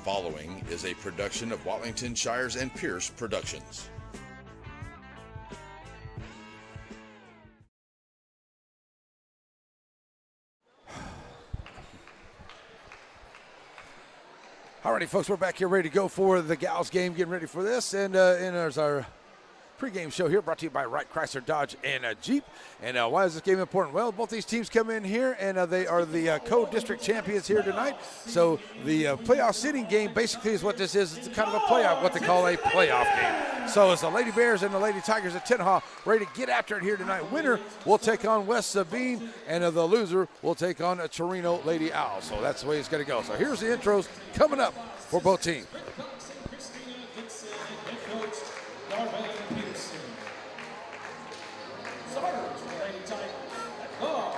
following is a production of Watlington Shires and Pierce Productions. Alrighty, folks, we're back here ready to go for the gals game, getting ready for this. And there's our pregame show here, brought to you by Wright Chrysler, Dodge, and Jeep. And why is this game important? Well, both these teams come in here, and they are the co-district champions here tonight. So the playoff seeding game basically is what this is. It's kind of a playoff, what they call a playoff game. So it's the Lady Bears and the Lady Tigers of Tenaha ready to get after it here tonight. Winner will take on West Sabine, and the loser will take on Torino Lady Owls. So that's the way it's going to go. So here's the intros coming up for both teams. Starters for Lady Tigers at guard,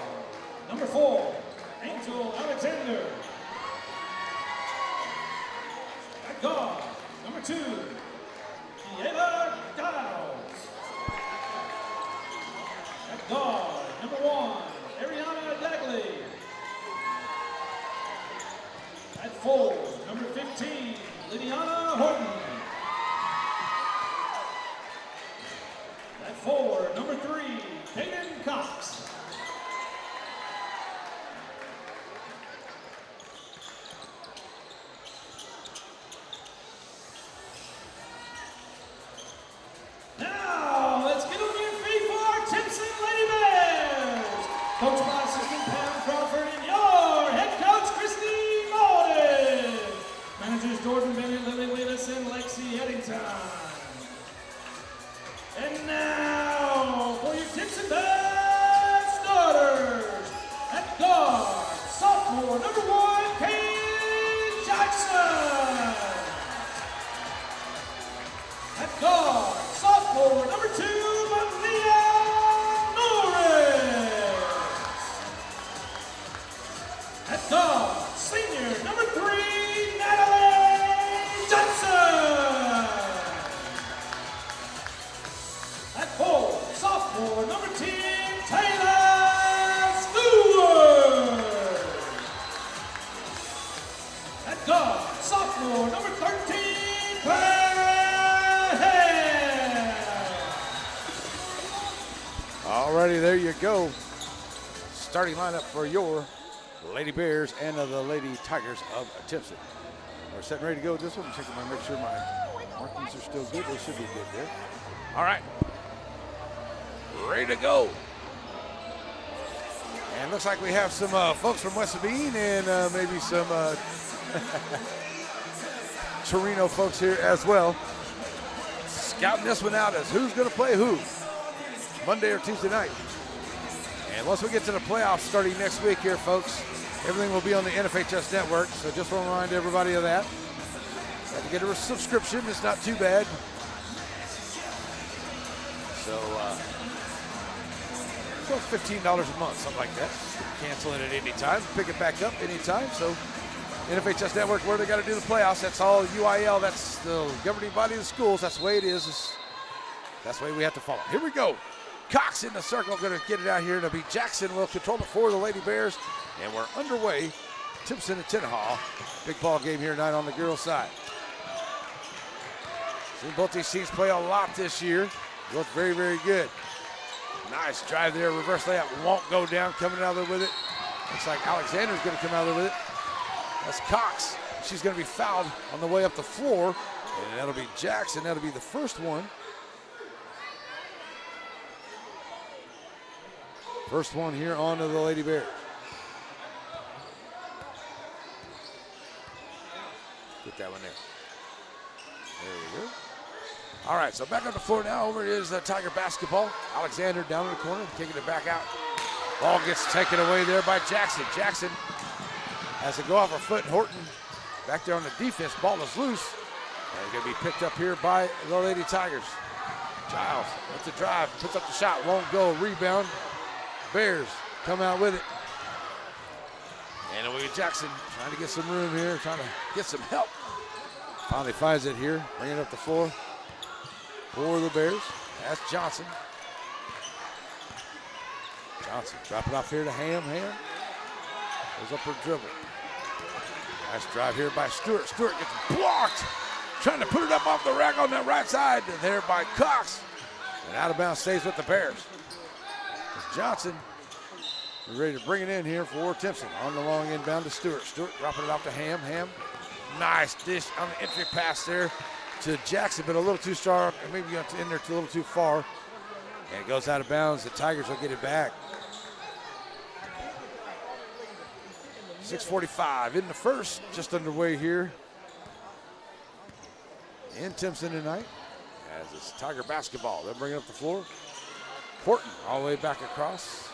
number 4, Angel Alexander. At guard, number 2, Kiela Giles. At guard, number 1, Ariana Dagley. At 4, number 15, Lydiana Horton. At 4, number 3, Kaden Cox. Now, let's get on your feet for our Timpson Lady Bears. Coached by assistant Pam Crawford and your head coach, Christy Malden. Managers Jordan Bennett, Lily Willis, and Lexi Eddington. And now, for your Timpson Bears starters. At guard, sophomore, number 1, Kane Jackson. At guard, sophomore, number 2, Malia Norris. At guard, senior, number 3, Natalie Johnson. At 4, sophomore, number 10, Taylor Stewart. At guard, sophomore, number 13, Claire Head. Alrighty, there you go. Starting lineup for your Lady Bears and the Lady Tigers of Timpson. We're setting ready to go with this one. I'm checking to make sure my markings are still good. They should be good there. All right. Ready to go. And looks like we have some folks from West Sabine and maybe some Torino folks here as well. Scouting this one out as who's going to play who Monday or Tuesday night. And once we get to the playoffs starting next week here, folks, everything will be on the NFHS network. So just want to remind everybody of that. Have to get a subscription. It's not too bad. So, so $15 a month, something like that. Cancel it at any time, pick it back up anytime. So NFHS Network, where they got to do the playoffs, that's all UIL, that's the governing body of the schools. That's the way it is. That's the way we have to follow. Here we go. Cox in the circle, going to get it out here. It'll be Jackson will control it for the Lady Bears. And we're underway. Timpson and Tenaha. Big ball game here tonight on the girls' side. Seen both these teams play a lot this year. Both very, very good. Nice drive there. Reverse layup won't go down. Coming out of there with it. Looks like Alexander's going to come out of there with it. That's Cox. She's going to be fouled on the way up the floor. And that'll be Jackson. That'll be the first one. First one here on to the Lady Bears. Get that one there. There we go. All right, so back on the floor now. Over is the Tiger basketball. Alexander down in the corner, kicking it back out. Ball gets taken away there by Jackson. Jackson has to go off her foot. Horton back there on the defense. Ball is loose. And it's going to be picked up here by the Lady Tigers. Giles with the drive, puts up the shot, won't go. Rebound. Bears come out with it. And it'll be Jackson trying to get some room here, trying to get some help. Finally finds it here, bringing it up the floor for the Bears. That's Johnson. Johnson dropping off here to Ham. Goes up her dribble. Nice drive here by Stewart. Stewart gets blocked. Trying to put it up off the rack on that right side. There by Cox. And out of bounds stays with the Bears. It's Johnson ready to bring it in here for Timpson. On the long inbound to Stewart. Stewart dropping it off to Ham. Ham, nice dish on the entry pass there to Jackson, but a little too strong. Maybe got in there a little too far. And it goes out of bounds. The Tigers will get it back. 6:45 in the first, just underway here in Timpson tonight. As it's Tiger basketball. They'll bring it up the floor. Horton all the way back across.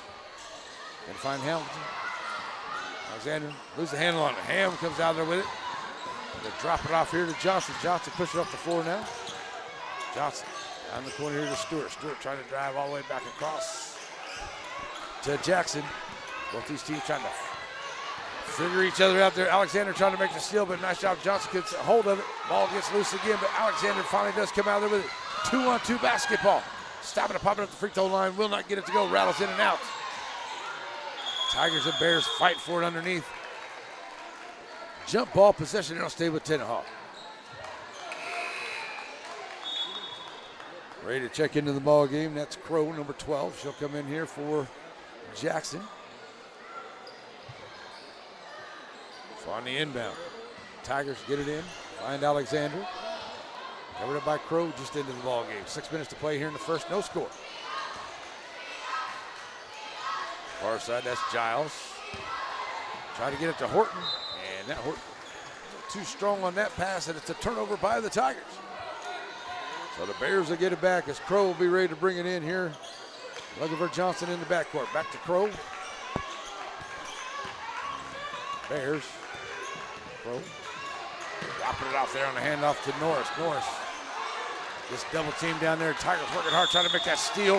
And find Hamilton. Alexander loses the handle on it. Ham comes out there with it. They drop it off here to Johnson. Johnson pushing up the floor now. Johnson down the corner here to Stewart. Stewart trying to drive all the way back across to Jackson. Both these teams trying to figure each other out there. Alexander trying to make the steal, but nice job. Johnson gets a hold of it. Ball gets loose again, but Alexander finally does come out there with it. 2-on-2 basketball. Stopping to pop it up the free throw line. Will not get it to go. Rattles in and out. Tigers and Bears fight for it underneath. Jump ball possession. It'll stay with Tenaha. Ready to check into the ball game. That's Crow, number 12. She'll come in here for Jackson. So on the inbound, Tigers get it in. Find Alexander. Covered up by Crow, just into the ball game. 6 minutes to play here in the first. No score. Far side, that's Giles. Try to get it to Horton, and that Horton too strong on that pass, and it's a turnover by the Tigers. So the Bears will get it back as Crow will be ready to bring it in here. Looking for Johnson in the backcourt. Back to Crow. Bears. Crow. Dropping it off there on the handoff to Norris. Norris. This double team down there. Tigers working hard trying to make that steal.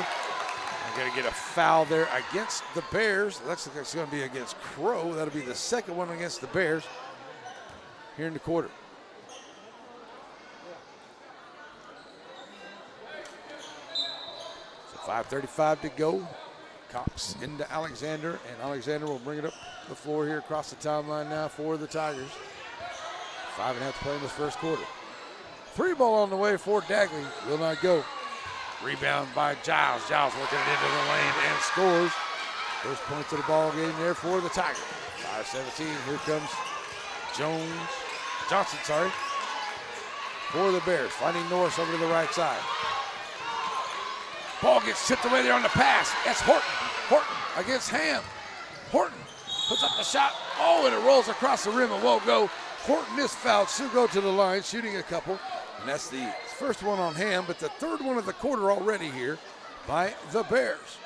They're going to get a foul there against the Bears. Looks like it's going to be against Crow. That'll be the second one against the Bears here in the quarter. So 5:35 to go. Cox into Alexander, and Alexander will bring it up the floor here across the timeline now for the Tigers. 5.5 to play in this first quarter. 3 ball on the way for Dagley. Will not go. Rebound by Giles. Giles working it into the lane and scores. First points of the ball game there for the Tigers. 5:17. Here comes Johnson, for the Bears. Finding Norris over to the right side. Ball gets tipped away there on the pass. That's Horton. Horton against Ham. Horton puts up the shot. Oh, and it rolls across the rim and won't go. Horton is fouled. She'll go to the line, shooting a couple. And that's the first one on Ham, but the third one of the quarter already here by the Bears.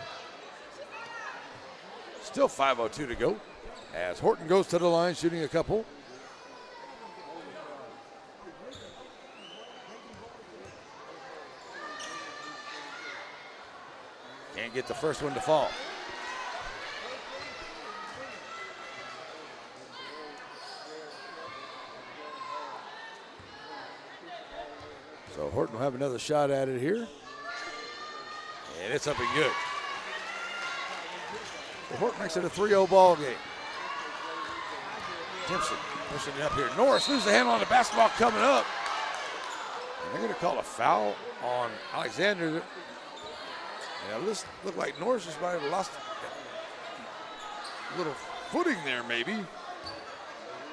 Still 5:02 to go as Horton goes to the line, shooting a couple. Can't get the first one to fall. So Horton will have another shot at it here. And it's up and good. So Horton makes it a 3-0 ball game. Timpson pushing it up here. Norris loses the handle on the basketball coming up. And they're going to call a foul on Alexander. Yeah, this looked like Norris just might have lost a little footing there maybe.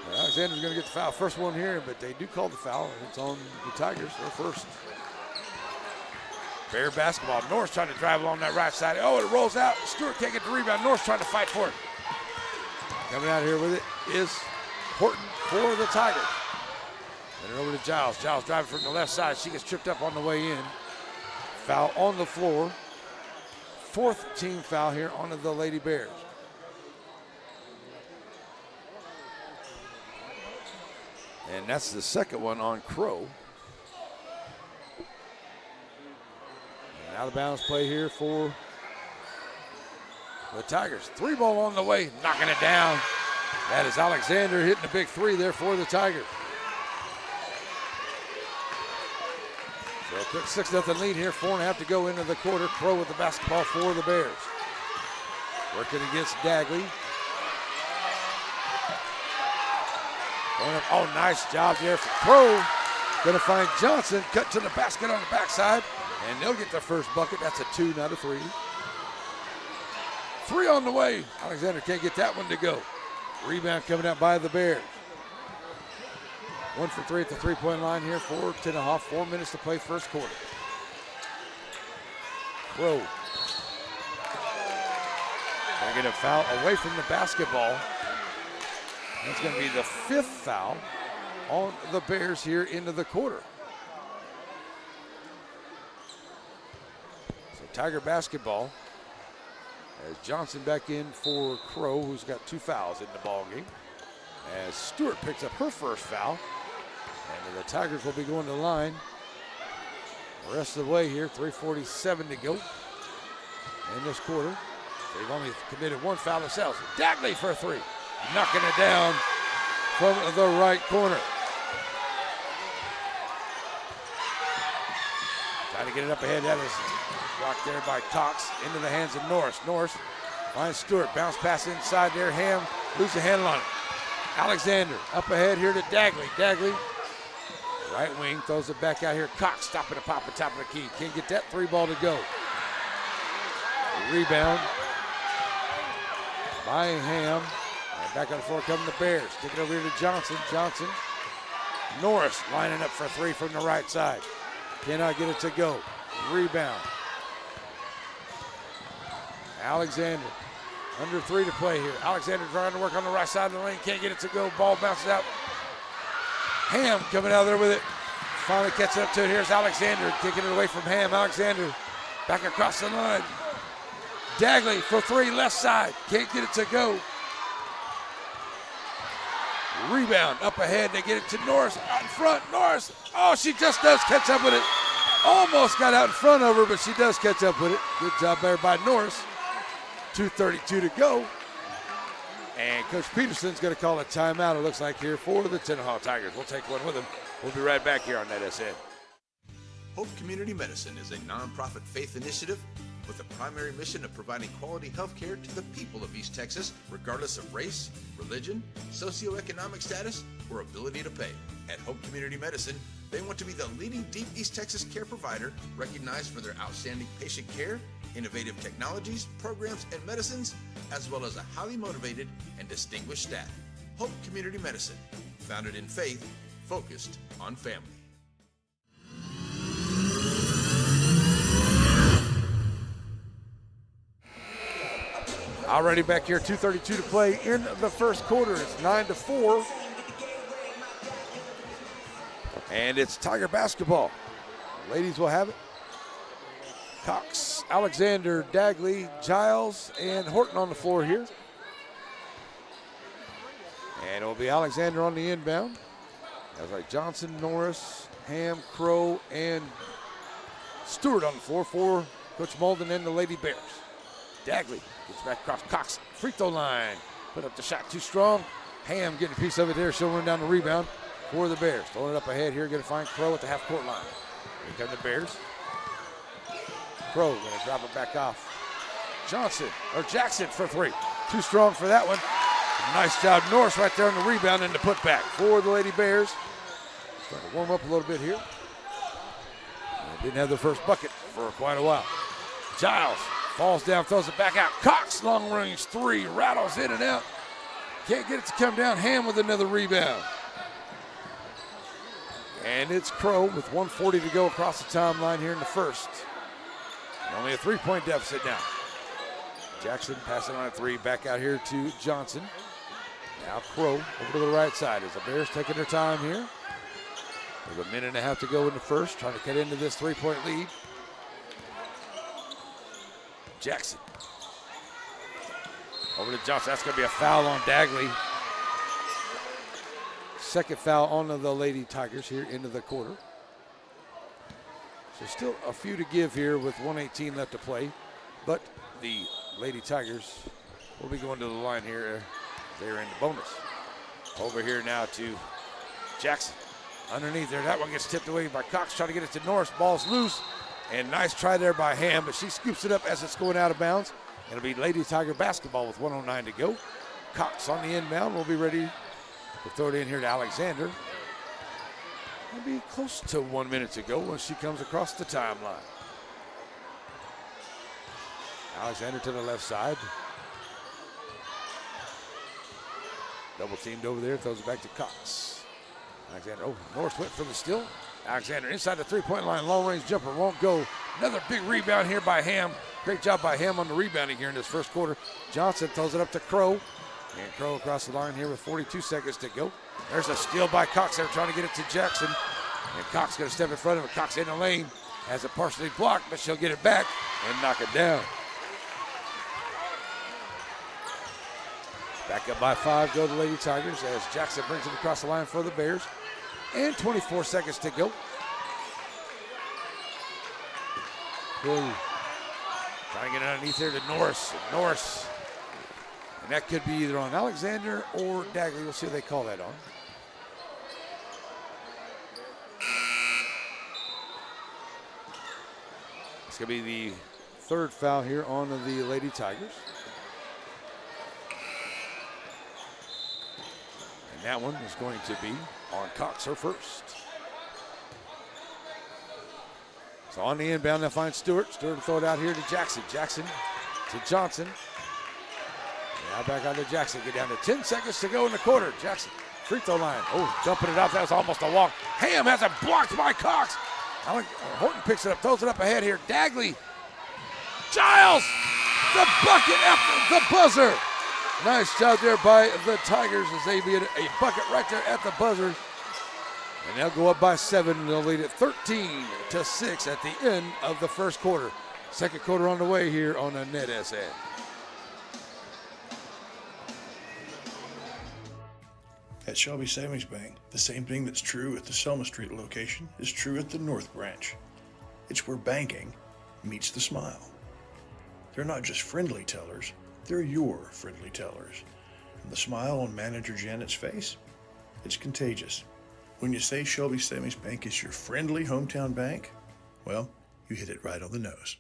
But Alexander's going to get the foul. First one here, but they do call the foul. And it's on the Tigers, their first. Bear basketball. Norris trying to drive along that right side. Oh, it rolls out. Stewart can't get the rebound. Norris trying to fight for it. Coming out here with it is Horton for the Tigers. Then over to Giles. Giles driving from the left side. She gets tripped up on the way in. Foul on the floor. Fourth team foul here on the Lady Bears. And that's the second one on Crow. And out of bounds play here for the Tigers. 3 ball on the way, knocking it down. That is Alexander hitting a big 3 there for the Tigers. So a quick 6-0 lead here, 4.5 to go into the quarter. Crow with the basketball for the Bears. Working against Dagley. Oh, nice job there for Crow. Gonna find Johnson, cut to the basket on the backside, and they'll get their first bucket. That's a 2, not a 3. 3 on the way. Alexander can't get that one to go. Rebound coming out by the Bears. 1 for 3 at the three-point line here for Tenaha. 4 minutes to play first quarter. Crow. Gonna get a foul away from the basketball. That's gonna be the 5th foul on the Bears here into the quarter. So Tiger basketball as Johnson back in for Crow, who's got 2 fouls in the ball game. As Stewart picks up her first foul. And the Tigers will be going to the line the rest of the way here. 3:47 to go in this quarter. They've only committed 1 foul themselves. Dagley for a 3. Knocking it down from the right corner. Trying to get it up ahead. That is blocked there by Cox into the hands of Norris. Norris finds Stewart. Bounce pass inside there. Ham loses the handle on it. Alexander up ahead here to Dagley. Dagley, right wing, throws it back out here. Cox stopping the pop at top of the key. Can't get that 3 ball to go. Rebound by Ham. And back on the floor coming the Bears. Take it over here to Johnson. Johnson. Norris lining up for 3 from the right side. Cannot get it to go. Rebound. Alexander. Under 3 to play here. Alexander trying to work on the right side of the lane. Can't get it to go. Ball bounces out. Ham coming out there with it. Finally catching up to it. Here's Alexander kicking it away from Ham. Alexander back across the line. Dagley for 3, left side. Can't get it to go. Rebound up ahead. They get it to Norris out in front. Norris. Oh, she just does catch up with it. Almost got out in front of her, but she does catch up with it. Good job there by Norris. 2:32 to go. And Coach Peterson's going to call a timeout, it looks like, here for the Tenaha Tigers. We'll take one with them. We'll be right back here on NetSN. Hope Community Medicine is a nonprofit faith initiative with the primary mission of providing quality health care to the people of East Texas, regardless of race, religion, socioeconomic status, or ability to pay. At Hope Community Medicine, they want to be the leading deep East Texas care provider, recognized for their outstanding patient care, innovative technologies, programs, and medicines, as well as a highly motivated and distinguished staff. Hope Community Medicine, founded in faith, focused on family. Already back here, 2:32 to play in the first quarter. It's 9-4. And it's Tiger basketball. Ladies will have it. Cox, Alexander, Dagley, Giles, and Horton on the floor here. And it'll be Alexander on the inbound. That's like Johnson, Norris, Ham, Crow, and Stewart on the floor for Coach Malden and the Lady Bears. Dagley gets back across Cox, free throw line. Put up the shot too strong. Ham getting a piece of it there. She'll run down the rebound for the Bears. Throwing it up ahead here. Going to find Crow at the half-court line. Here come the Bears. Crow going to drop it back off. Jackson for 3. Too strong for that one. Nice job, Norris, right there on the rebound and the putback for the Lady Bears. Starting to warm up a little bit here. Didn't have their first bucket for quite a while. Giles falls down, throws it back out. Cox, long range 3, rattles in and out. Can't get it to come down. Ham with another rebound. And it's Crow with 1:40 to go across the timeline here in the first. And only a 3-point deficit now. Jackson passing on a 3, back out here to Johnson. Now Crow over to the right side as the Bears taking their time here. With a minute and a half to go in the first, trying to cut into this 3-point lead. Jackson. Over to Johnson. That's going to be a foul on Dagley. Second foul on the Lady Tigers here into the quarter. So still a few to give here with 1:18 left to play. But the Lady Tigers will be going to the line here. They're in the bonus. Over here now to Jackson. Underneath there, that one gets tipped away by Cox, trying to get it to Norris. Ball's loose, and nice try there by Ham, but she scoops it up as it's going out of bounds. It'll be Lady Tiger basketball with 1:09 to go. Cox on the inbound will be ready We'll throw it in here to Alexander. It'll be close to 1 minute to go when she comes across the timeline. Alexander to the left side. Double teamed over there, throws it back to Cox. Alexander, Norris went for the steal. Alexander inside the three-point line, long-range jumper won't go. Another big rebound here by Ham. Great job by Ham on the rebounding here in this first quarter. Johnson throws it up to Crow. And Crow across the line here with 42 seconds to go. There's a steal by Cox. They're trying to get it to Jackson. And Cox going to step in front of him. Cox in the lane. Has it partially blocked, but she'll get it back and knock it down. Back up by 5 go the Lady Tigers as Jackson brings it across the line for the Bears. And 24 seconds to go. Trying to get it underneath there to Norris. Norris. And that could be either on Alexander or Dagley. We'll see what they call that on. It's going to be the third foul here on the Lady Tigers. And that one is going to be on Cox, her first. So on the inbound, they'll find Stewart. Stewart will throw it out here to Jackson. Jackson to Johnson. Now back out to Jackson. Get down to 10 seconds to go in the quarter. Jackson, free throw line. Dumping it off. That was almost a walk. Ham has it blocked by Cox. Horton picks it up, throws it up ahead here. Dagley. Giles. The bucket after the buzzer. Nice job there by the Tigers as they get a bucket right there at the buzzer. And they'll go up by 7, and they'll lead it 13-6 at the end of the first quarter. Second quarter on the way here on the Net SN. At Shelby Savings Bank, the same thing that's true at the Selma Street location is true at the North Branch. It's where banking meets the smile. They're not just friendly tellers, they're your friendly tellers. And the smile on Manager Janet's face, it's contagious. When you say Shelby Savings Bank is your friendly hometown bank, well, you hit it right on the nose.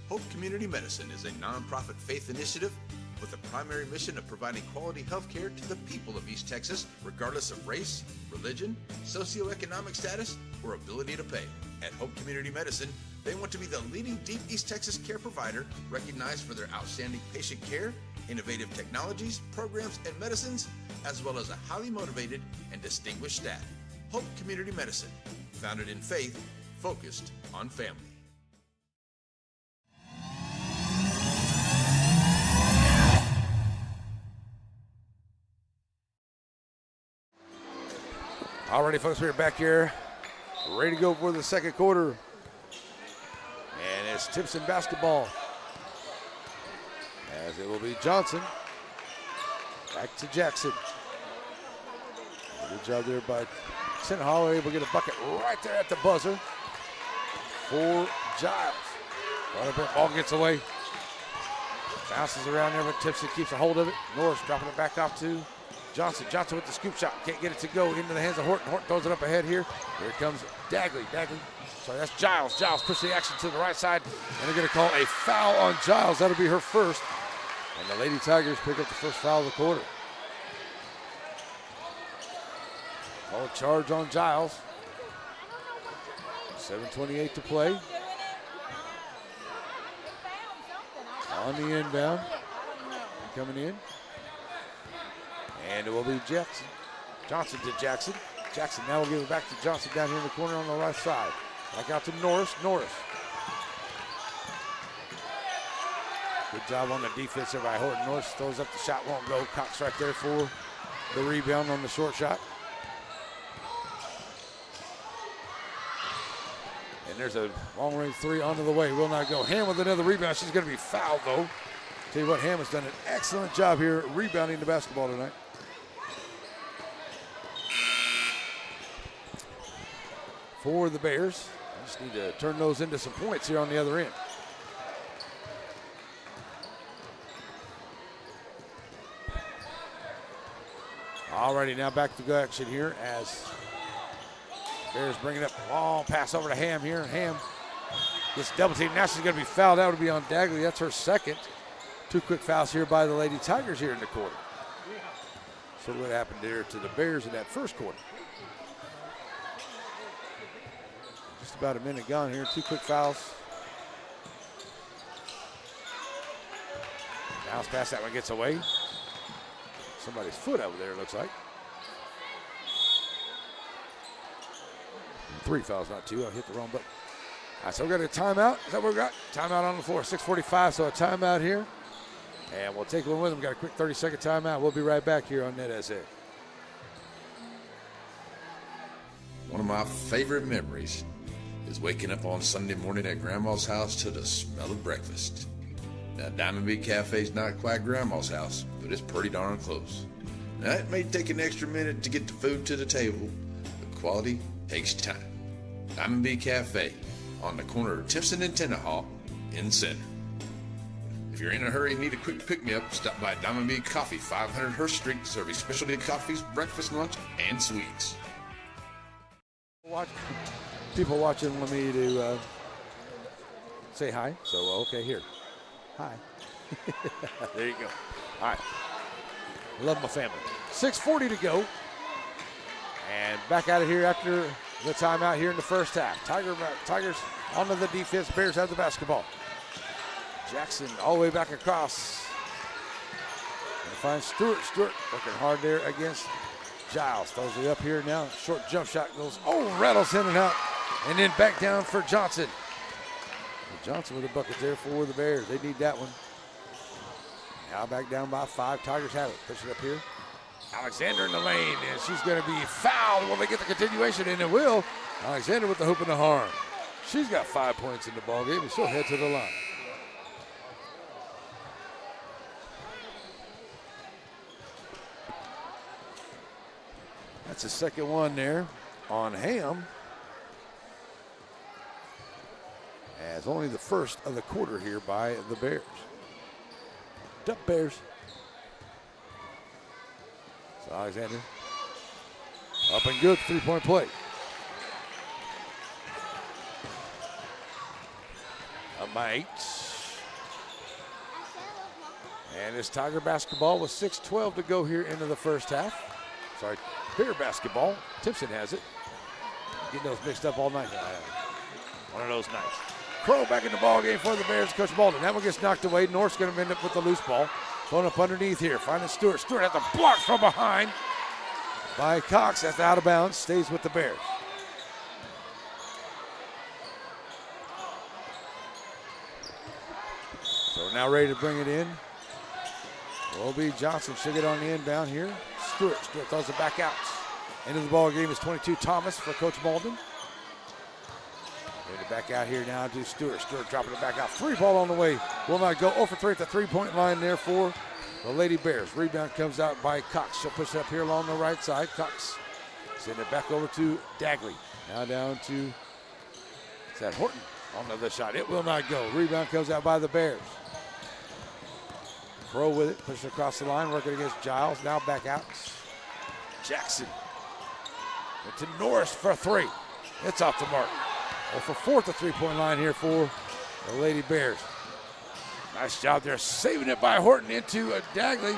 Hope Community Medicine is a nonprofit faith initiative with a primary mission of providing quality health care to the people of East Texas, regardless of race, religion, socioeconomic status, or ability to pay. At Hope Community Medicine, they want to be the leading deep East Texas care provider recognized for their outstanding patient care, innovative technologies, programs, and medicines, as well as a highly motivated and distinguished staff. Hope Community Medicine, founded in faith, focused on family. Alrighty, folks, we're back here, ready to go for the second quarter. And it's Timpson basketball. As it will be Johnson. Back to Jackson. Good job there by Tenaha, able to get a bucket right there at the buzzer for Giles. Ball gets away. Bounces around there, but Timpson keeps a hold of it. Norris dropping it back off to Johnson. Johnson with the scoop shot. Can't get it to go into the hands of Horton. Horton throws it up ahead here. Here comes Dagley. Sorry, that's Giles. Giles pushes the action to the right side, and they're going to call a foul on Giles. That'll be her first. And the Lady Tigers pick up the first foul of the quarter. Call a charge on Giles. 7:28 to play. On the inbound. Coming in. And it will be Jackson. Johnson to Jackson. Jackson now will give it back to Johnson down here in the corner on the right side. Back out to Norris. Good job on the defense there by Horton. Norris throws up the shot, won't go. Cox right there for the rebound on the short shot. And there's a long-range three onto the way. Will not go. Ham with another rebound. She's going to be fouled, though. Tell you what, Ham has done an excellent job here rebounding the basketball tonight. For the Bears. Just need to turn those into some points here on the other end. Alrighty, now back to go action here as Bears bring it up. Long pass over to Ham here. Ham gets double teamed. Now she's going to be fouled. That would be on Dagley. That's her second. 2 quick fouls here by the Lady Tigers here in the quarter. So what happened there to the Bears in that first quarter? Just about a minute gone here. 2 quick fouls. Bounce pass, that one gets away. Somebody's foot over there, it looks like. 3 fouls, not 2. I hit the wrong button. All right, so we got a timeout. Is that what we got? Timeout on the floor. 6:45, so a timeout here. And we'll take one with them. Got a quick 30-second timeout. We'll be right back here on NetSA. One of my favorite memories is waking up on Sunday morning at Grandma's house to the smell of breakfast. Now, Diamond B Cafe's not quite Grandma's house, but it's pretty darn close. Now, it may take an extra minute to get the food to the table, but quality takes time. Diamond B Cafe on the corner of Timpson and Tenaha in the center. If you're in a hurry and need a quick pick-me-up, stop by Diamond B Coffee, 500 Hurst Street, serving specialty coffees, breakfast, lunch, and sweets. People watching want me to say hi, so okay, here. Hi. There you go. All right. Love my family. 6:40 to go. And back out of here after the timeout here in the first half. Tigers onto the defense. Bears have the basketball. Jackson all the way back across. And finds Stewart. Stewart working hard there against Giles. Throws it up here now. Short jump shot goes. Oh, rattles in and out. And then back down for Johnson. Johnson with a bucket there for the Bears. They need that one. Now back down by 5. Tigers have it. Push it up here. Alexander in the lane, and she's going to be fouled. Will they get the continuation? And it will. Alexander with the hoop and the harm. She's got 5 points in the ballgame, and she'll head to the line. That's the second one there on Ham. As only the first of the quarter here by the Bears. Up Bears. So Alexander up and good, 3-point play. Up by 8. And it's Tiger basketball with 6:12 to go here into the first half. Sorry, Bear basketball. Timpson has it. Getting those mixed up all night. One of those nights. Crow back in the ball game for the Bears. Coach Malden. That one gets knocked away. North's going to end up with the loose ball. Going up underneath here. Finding Stewart. Stewart has a block from behind by Cox. That's out of bounds. Stays with the Bears. So now ready to bring it in. Will be Johnson. She'll get on the inbound here. Stewart throws it back out. Into the ball game is 22 Thomas for Coach Malden. Ready to back out here now to Stewart. Stewart dropping it back out. 3 ball on the way. Will not go. 0 for 3 at the 3-point line there for the Lady Bears. Rebound comes out by Cox. She'll push it up here along the right side. Cox send it back over to Dagley. Now down to, is that Horton on the other shot? It will not go. Rebound comes out by the Bears. Crow with it. Push it across the line. Working against Giles. Now back out. Jackson. Into Norris for 3. It's off the mark. 0 for 4 at the 3-point line here for the Lady Bears. Nice job there, saving it by Horton into Dagley,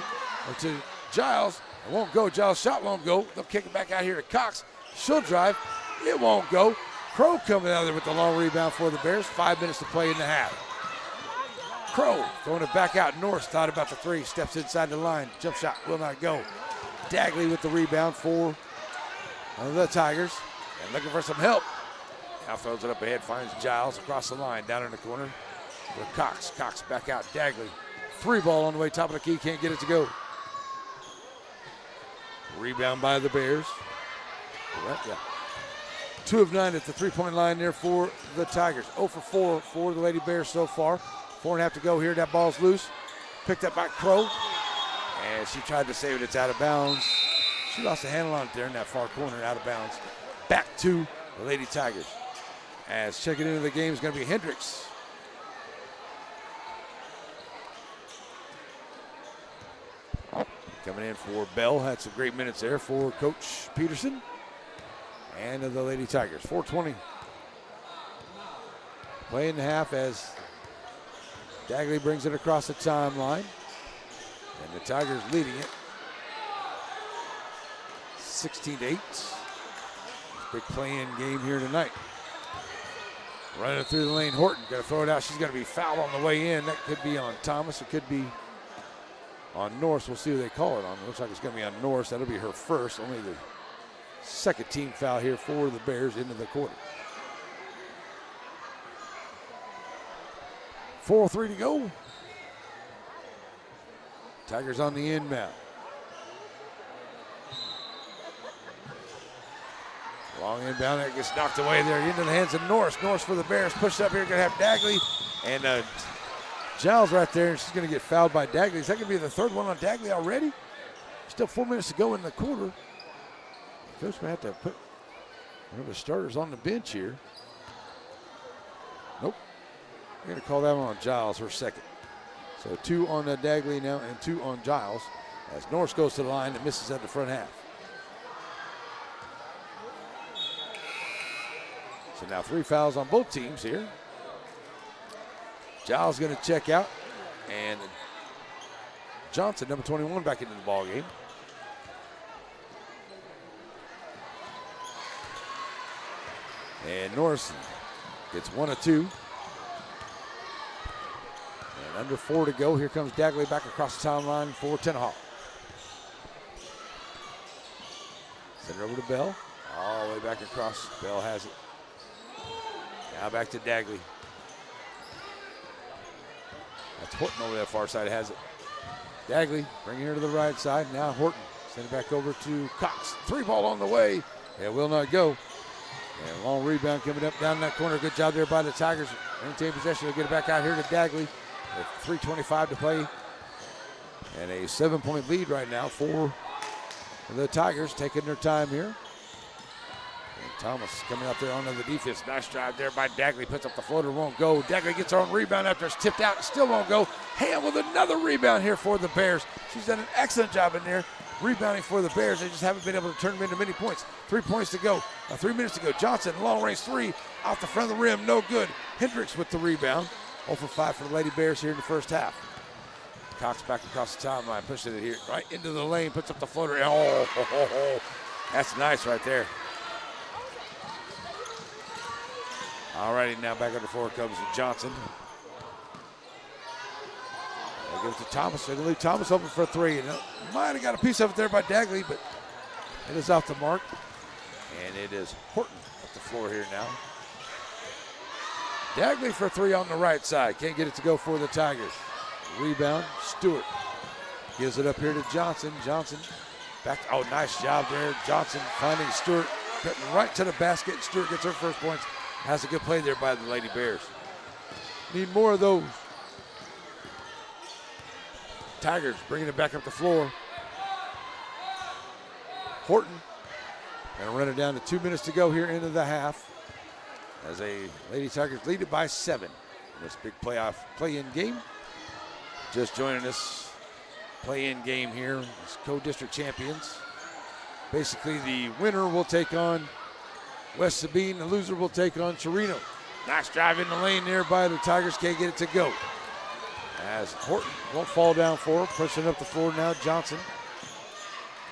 or to Giles. It won't go. Giles' shot won't go. They'll kick it back out here to Cox. She'll drive. It won't go. Crow coming out there with the long rebound for the Bears. 5 minutes to play in the half. Crow throwing it back out. Norris thought about the 3. Steps inside the line. Jump shot will not go. Dagley with the rebound for the Tigers. And looking for some help. Now throws it up ahead, finds Giles across the line, down in the corner for Cox. Cox back out, Dagley. 3 ball on the way, top of the key, can't get it to go. Rebound by the Bears. Yeah. 2 of 9 at the 3-point line there for the Tigers. 0 for 4 for the Lady Bears so far. 4.5 to go here, that ball's loose. Picked up by Crow, and she tried to save it, it's out of bounds. She lost a handle on it there in that far corner, out of bounds. Back to the Lady Tigers. As checking into the game is going to be Hendricks. Coming in for Bell. Had some great minutes there for Coach Peterson and the Lady Tigers. 4:20. Play in the half as Dagley brings it across the timeline. And the Tigers leading it 16-8. Big play-in game here tonight. Running through the lane, Horton gonna throw it out. She's gonna be fouled on the way in. That could be on Thomas. It could be on Norris. We'll see who they call it on. It looks like it's gonna be on Norris. That'll be her first. Only the second team foul here for the Bears into the quarter. 4:03 to go. Tigers on the inbound. Long inbound, that gets knocked away there into the hands of Norris. Norris for the Bears, pushed up here, gonna have Dagley and Giles right there, and she's gonna get fouled by Dagley. Is that gonna be the third one on Dagley already? Still 4 minutes to go in the quarter. Coach may have to put one of the starters on the bench here. Nope. We're gonna call that one on Giles, her second. So 2 on Dagley now and 2 on Giles as Norris goes to the line and misses at the front half. So now 3 fouls on both teams here. Giles gonna check out and Johnson, number 21, back into the ball game. And Norris gets 1 of 2. And under 4 to go. Here comes Dagley back across the timeline for Tenaha. Send it over to Bell. All the way back across. Bell has it. Now back to Dagley. That's Horton over that far side has it. Dagley bringing her to the right side. Now Horton. Send it back over to Cox. 3 ball on the way. It will not go. And long rebound coming up down that corner. Good job there by the Tigers. Maintain possession. They'll get it back out here to Dagley. With 3:25 to play. And a 7-point lead right now for the Tigers, taking their time here. And Thomas coming out there onto the defense. Nice drive there by Dagley. Puts up the floater, won't go. Dagley gets her own rebound after it's tipped out. Still won't go. Ham with another rebound here for the Bears. She's done an excellent job in there. Rebounding for the Bears. They just haven't been able to turn them into many points. 3 points to go. 3 minutes to go. Johnson, long range 3. Off the front of the rim. No good. Hendricks with the rebound. 0 for 5 for the Lady Bears here in the first half. Cox back across the timeline. Pushing it here right into the lane. Puts up the floater. Oh. That's nice right there. All righty, now back on the floor comes Johnson. They give it to Thomas. They're going to leave Thomas open for 3. And might have got a piece of it there by Dagley, but it is off the mark. And it is Horton up the floor here now. Dagley for 3 on the right side. Can't get it to go for the Tigers. Rebound, Stewart. Gives it up here to Johnson. Johnson back. Oh, nice job there. Johnson finding Stewart. Cutting right to the basket. Stewart gets her first points. Has a good play there by the Lady Bears. Need more of those. Tigers bringing it back up the floor. Horton. Gonna run it down to 2 minutes to go here into the half. As a Lady Tigers lead it by 7 in this big play-in game. Just joining us, play-in game here as co-district champions. Basically, the winner will take on West Sabine. The loser will take on Chirino. Nice drive in the lane there by the Tigers. Can't get it to go. As Horton won't fall down for her. Pushing up the floor now, Johnson.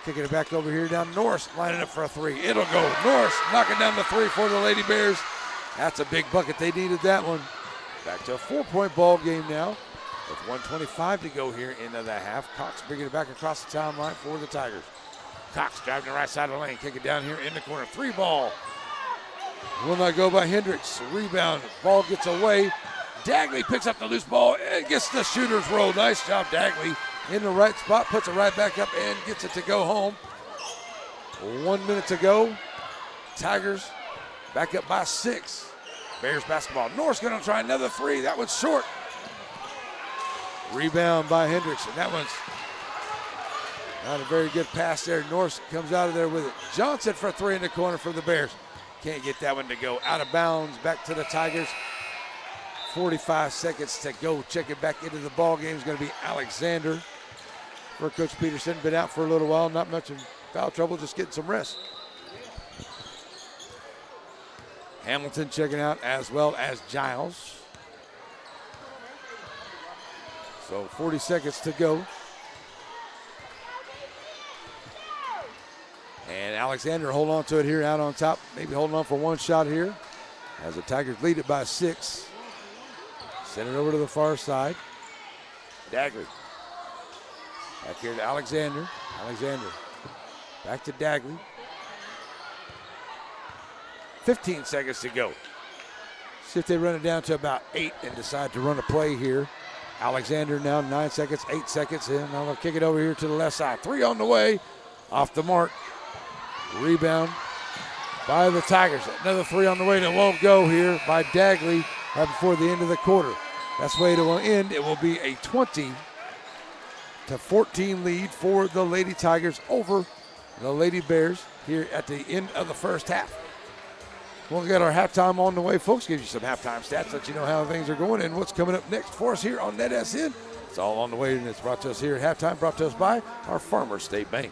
Kicking it back over here down. Norris lining up for a 3. It'll go. Norris knocking down the 3 for the Lady Bears. That's a big bucket. They needed that one. Back to a 4-point ball game now with 1:25 to go here into the half. Cox bringing it back across the timeline for the Tigers. Cox driving the right side of the lane. Kick it down here in the corner. 3 ball. Will not go by Hendricks. Rebound. Ball gets away. Dagley picks up the loose ball and gets the shooter's roll. Nice job, Dagley. In the right spot. Puts it right back up and gets it to go home. 1 minute to go. Tigers back up by 6. Bears basketball. Norris going to try another 3. That one's short. Rebound by Hendricks, and that one's not a very good pass there. Norris comes out of there with it. Johnson for 3 in the corner for the Bears. Can't get that one to go. Out of bounds. Back to the Tigers. 45 seconds to go. Checking back into the ball game is going to be Alexander for Coach Peterson. Been out for a little while. Not much in foul trouble. Just getting some rest. Hamilton checking out as well as Giles. So 40 seconds to go. And Alexander hold on to it here out on top. Maybe holding on for one shot here as the Tigers lead it by 6. Send it over to the far side. Dagley. Back here to Alexander. Alexander. Back to Dagley. 15 seconds to go. See if they run it down to about 8 and decide to run a play here. Alexander now 9 seconds, 8 seconds in. Now they'll kick it over here to the left side. 3 on the way. Off the mark. Rebound by the Tigers. Another 3 on the way that won't go here by Dagley right before the end of the quarter. That's the way it will end. It will be a 20-14 lead for the Lady Tigers over the Lady Bears here at the end of the first half. We'll get our halftime on the way, folks. Give you some halftime stats, let you know how things are going and what's coming up next for us here on NetSN. It's all on the way, and it's brought to us here at halftime, brought to us by our Farmers State Bank.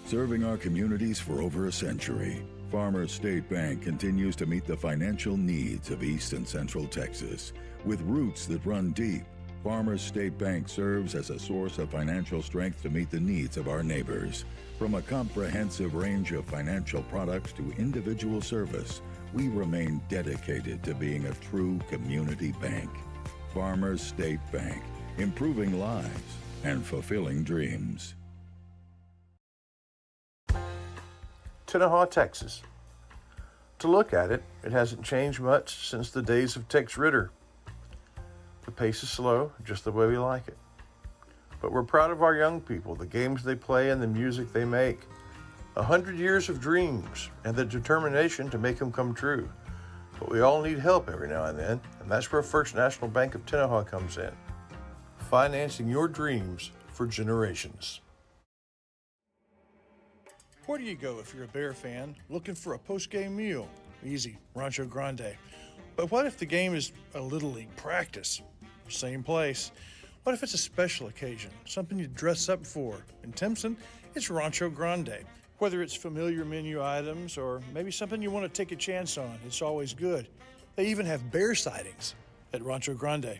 Serving our communities for over a century, Farmers State Bank continues to meet the financial needs of East and Central Texas. With roots that run deep, Farmers State Bank serves as a source of financial strength to meet the needs of our neighbors. From a comprehensive range of financial products to individual service, we remain dedicated to being a true community bank. Farmers State Bank, improving lives and fulfilling dreams. Tenaha, Texas. To look at it, it hasn't changed much since the days of Tex Ritter. The pace is slow, just the way we like it. But we're proud of our young people, the games they play and the music they make. 100 years of dreams and the determination to make them come true. But we all need help every now and then, and that's where First National Bank of Tenaha comes in. Financing your dreams for generations. Where do you go if you're a Bear fan looking for a post-game meal? Easy, Rancho Grande. But what if the game is a Little League practice? Same place. What if it's a special occasion, something you dress up for? In Timpson, it's Rancho Grande. Whether it's familiar menu items or maybe something you want to take a chance on, it's always good. They even have bear sightings at Rancho Grande.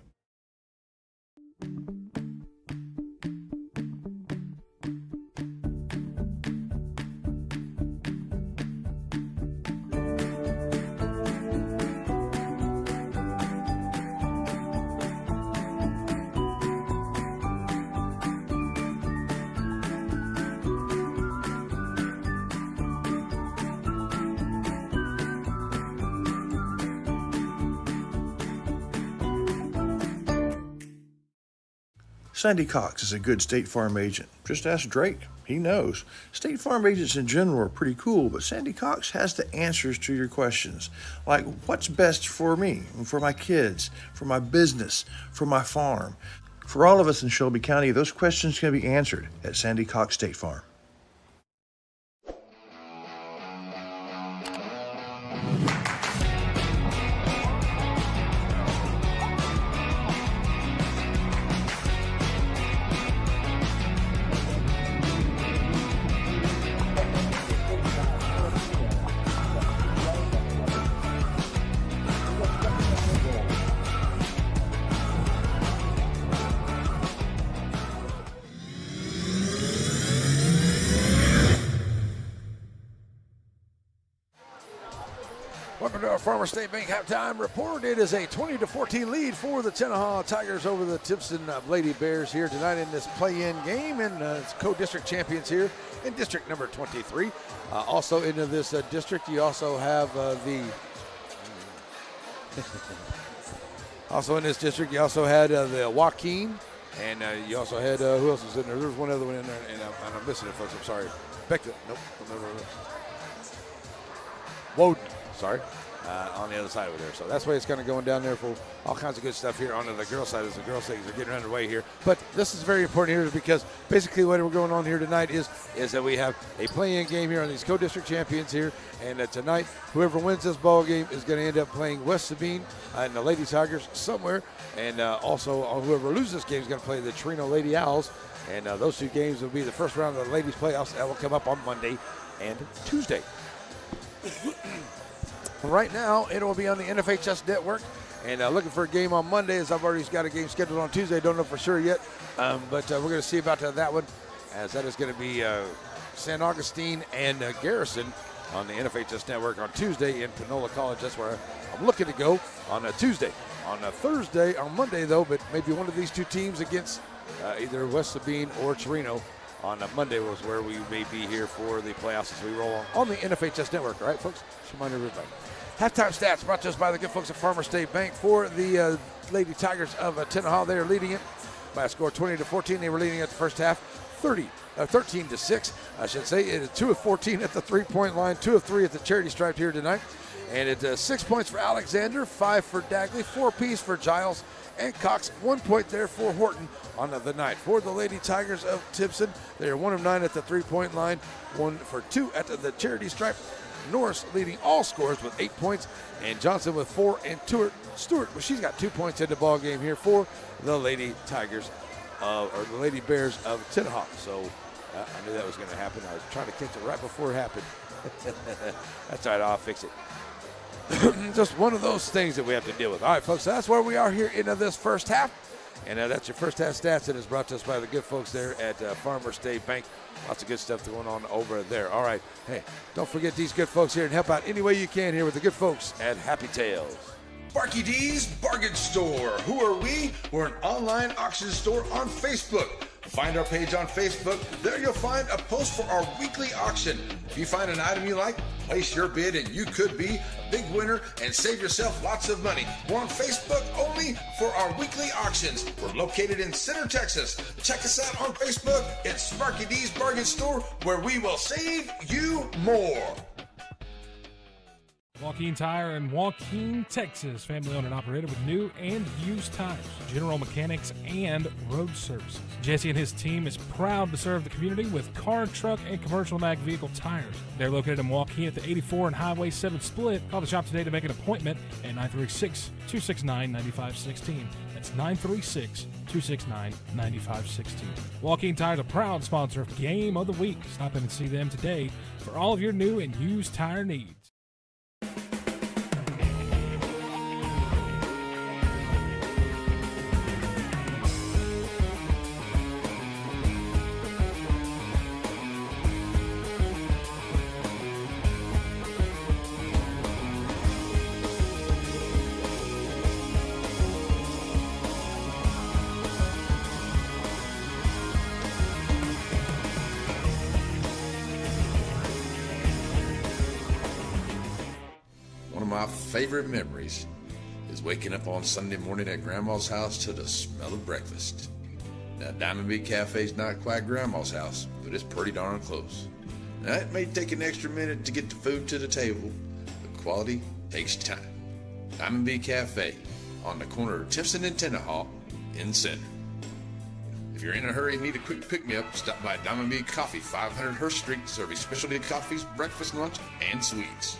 Sandy Cox is a good State Farm agent. Just ask Drake. He knows. State Farm agents in general are pretty cool, but Sandy Cox has the answers to your questions. Like, what's best for me, for my kids, for my business, for my farm? For all of us in Shelby County, those questions can be answered at Sandy Cox State Farm. Welcome to our Farmers State Bank halftime report. It is a 20-14 lead for the Tenaha Tigers over the Timpson Lady Bears here tonight in this play-in game, and it's co-district champions here in district number 23. Also into this district, you also have also in this district, you also had the Joaquin, and you also had, who else was in there? There was one other one in there, and I'm missing it, folks. I'm sorry. Becta, nope. Woden. Sorry, on the other side over there. So that's why it's kind of going down there for all kinds of good stuff here on the girls' side as the girls' things are getting underway here. But this is very important here because basically what we're going on here tonight is that we have a play-in game here on these co-district champions here. And tonight, whoever wins this ball game is going to end up playing West Sabine and the Lady Tigers somewhere. And also whoever loses this game is going to play the Torino Lady Owls. And those two games will be the first round of the ladies' playoffs. That will come up on Monday and Tuesday. Right now, it will be on the NFHS network, and looking for a game on Monday, as I've already got a game scheduled on Tuesday. Don't know for sure yet, but we're going to see about that one, as that is going to be San Augustine, and Garrison on the NFHS Network on Tuesday in Panola College. That's where I'm looking to go on a Tuesday. On a Thursday, on Monday though, but maybe one of these two teams against either West Sabine or Torino on a Monday was where we may be here for the playoffs as we roll on the NFHS Network. All right, folks? Just remind everybody. Halftime stats brought to us by the good folks at Farmer State Bank for the Lady Tigers of Tenaha. They are leading it by a score 20-14. They were leading it the first half 13-6. I should say it is 2 of 14 at the three-point line, 2 of 3 at the charity stripe here tonight. And it's 6 points for Alexander, 5 for Dagley, 4 apiece for Giles and Cox. 1 point there for Horton on the night. For the Lady Tigers of Timpson, they are 1 of 9 at the three-point line, 1 for 2 at the charity stripe. Norris leading all scores with 8 points, and Johnson with 4, and Stewart, well, she's got 2 points in the ball game here for the Lady Tigers, or the Lady Bears of Tenaha. So I knew that was going to happen. I was trying to catch it right before it happened. That's all right, I'll fix it. Just one of those things that we have to deal with. All right, folks, so that's where we are here in this first half. And that's your first half stats that is brought to us by the good folks there at Farmer State Bank. Lots of good stuff going on over there. All right, hey, don't forget these good folks here and help out any way you can here with the good folks at Happy Tales. Sparky D's Bargain Store. Who are we? We're an online auction store on Facebook. Find our page on Facebook. There you'll find a post for our weekly auction. If you find an item you like, place your bid and you could be a big winner and save yourself lots of money. We're on Facebook only for our weekly auctions. We're located in Center, Texas. Check us out on Facebook. It's Sparky D's Bargain Store, where we will save you more. Joaquin Tire in Joaquin, Texas. Family owned and operated with new and used tires, general mechanics, and road services. Jesse and his team is proud to serve the community with car, truck, and commercial and ag vehicle tires. They're located in Joaquin at the 84 and Highway 7 split. Call the shop today to make an appointment at 936-269-9516. That's 936-269-9516. Joaquin Tire is a proud sponsor of Game of the Week. Stop in and see them today for all of your new and used tire needs. My favorite memories is waking up on Sunday morning at Grandma's house to the smell of breakfast. Now, Diamond B Cafe's not quite Grandma's house, but it's pretty darn close. Now, it may take an extra minute to get the food to the table, but quality takes time. Diamond B Cafe on the corner of Timpson and Tenaha in Center. If you're in a hurry and need a quick pick-me-up, stop by Diamond B Coffee, 500 Hurst Street, serving specialty coffees, breakfast, lunch, and sweets.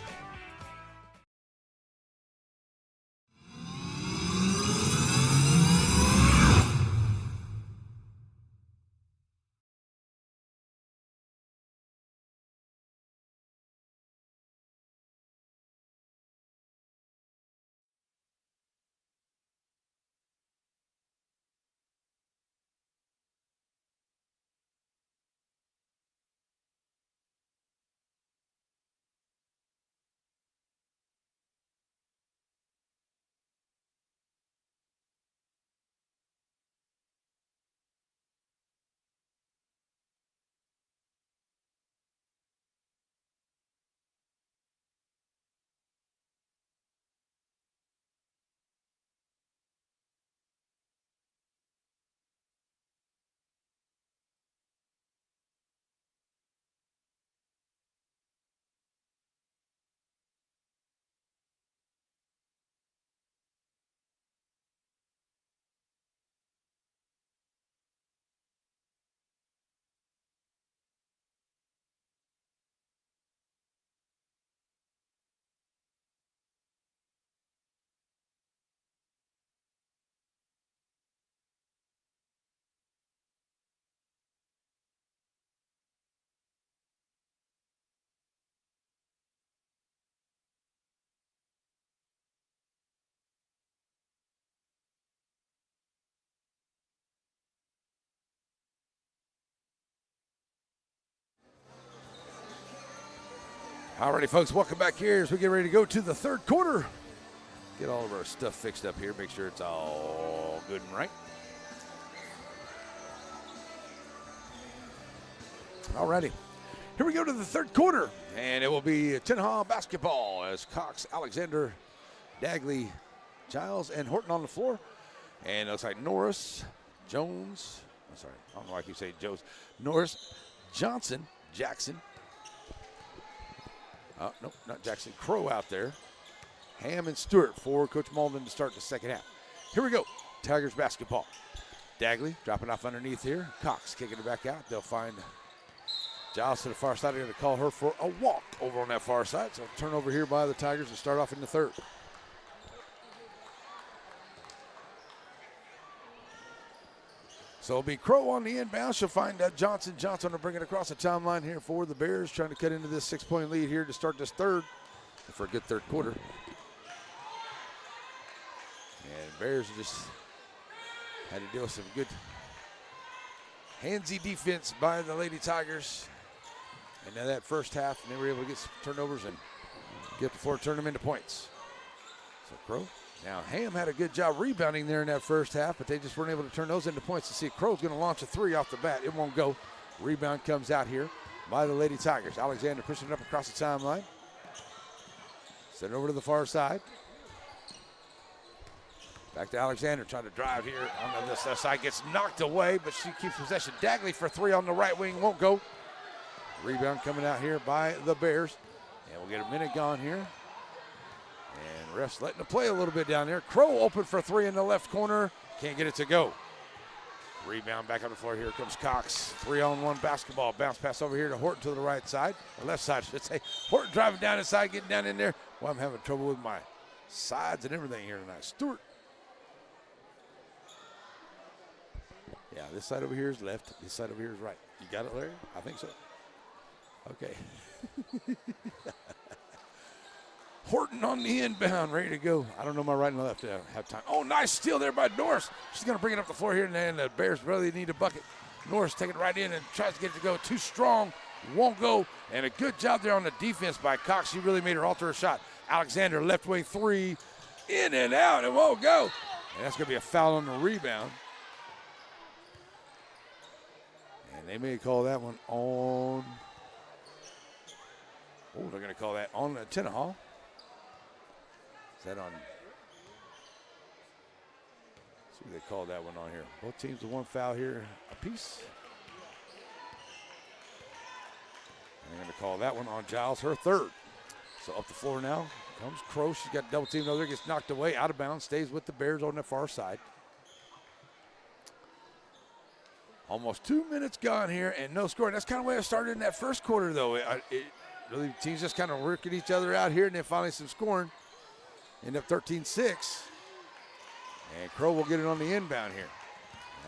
Alrighty, folks, welcome back here as we get ready to go to the third quarter. Get all of our stuff fixed up here. Make sure it's all good and right. Alrighty, here we go to the third quarter, and it will be Tenaha basketball as Cox, Alexander, Dagley, Giles, and Horton on the floor. And it looks like Norris, Jones, I'm sorry, I don't know why I keep saying Jones, Norris, Johnson, Jackson, nope, not Jackson, Crow out there, Ham and Stewart for Coach Malden to start the second half. Here we go, Tigers basketball. Dagley dropping off underneath here, Cox kicking it back out. They'll find Giles to the far side. They're going to call her for a walk over on that far side. So turnover here by the Tigers to start off in the third. So it'll be Crow on the inbound. She'll find Johnson. Johnson will bring it across the timeline here for the Bears, trying to cut into this 6-point lead here to start this third for a good third quarter. And Bears just had to deal with some good handsy defense by the Lady Tigers. And now that first half, and they were able to get some turnovers and get the floor, turn them into points. So Crow. Now Ham had a good job rebounding there in that first half, but they just weren't able to turn those into points. To see Crow's going to launch a three off the bat. It won't go. Rebound comes out here by the Lady Tigers. Alexander pushing it up across the timeline. Send it over to the far side. Back to Alexander, trying to drive here on this side. Gets knocked away, but she keeps possession. Dagley for three on the right wing, won't go. Rebound coming out here by the Bears. And we'll get a minute gone here. And refs letting the play a little bit down there. Crow open for three in the left corner. Can't get it to go. Rebound back on the floor. Here comes Cox. 3-on-1 basketball. Bounce pass over here to Horton to the right side. Or left side, I should say. Horton driving down inside, getting down in there. Well, I'm having trouble with my sides and everything here tonight. Stewart. Yeah, this side over here is left. This side over here is right. You got it, Larry? I think so. Okay. Horton on the inbound, ready to go. I don't know my right and left have time. Oh, nice steal there by Norris. She's going to bring it up the floor here, and then the Bears really need a bucket. Norris taking it right in and tries to get it to go. Too strong, won't go. And a good job there on the defense by Cox. She really made her alter her shot. Alexander, left wing three, in and out, it won't go. And that's going to be a foul on the rebound. And they may call that one on. Oh, they're going to call that on the Tenaha. Is that on? Let's see what they called that one on here. Both teams with one foul here apiece. And they're going to call that one on Giles, her third. So up the floor now comes Crow. She's got double team over there, gets knocked away, out of bounds, stays with the Bears on the far side. Almost 2 minutes gone here and no score. And that's kind of the way it started in that first quarter, though. Really, teams just kind of working each other out here, and then finally some scoring. End up 13-6. And Crow will get it on the inbound here.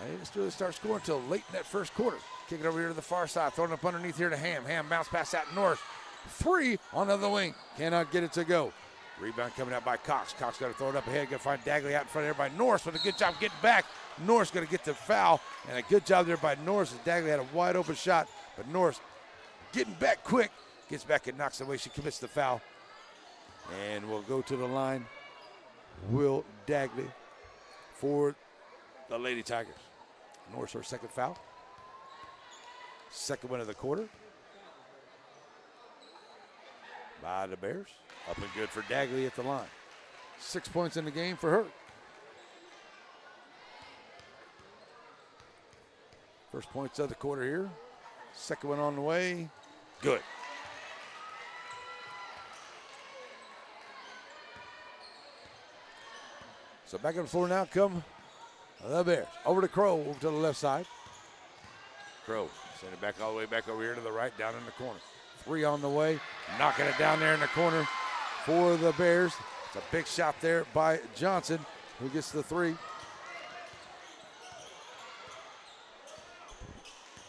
They didn't really start scoring until late in that first quarter. Kick it over here to the far side, throwing it up underneath here to Ham. Ham bounce pass out Norris. Three on the other wing. Cannot get it to go. Rebound coming out by Cox. Cox got to throw it up ahead. Got to find Dagley out in front of everybody. Norris with a good job getting back. Norris going to get the foul. And a good job there by Norris as Dagley had a wide open shot. But Norris getting back quick. Gets back and knocks it away. She commits the foul. And we'll go to the line. Will Dagley for the Lady Tigers. Norris her second foul. Second win of the quarter. By the Bears. Up and good for Dagley at the line. 6 points in the game for her. First points of the quarter here. Second one on the way. Good. So back on the floor now come the Bears. Over to Crow, over to the left side. Crow send it back all the way back over here to the right, down in the corner. Three on the way, knocking it down there in the corner for the Bears. It's a big shot there by Johnson, who gets the three.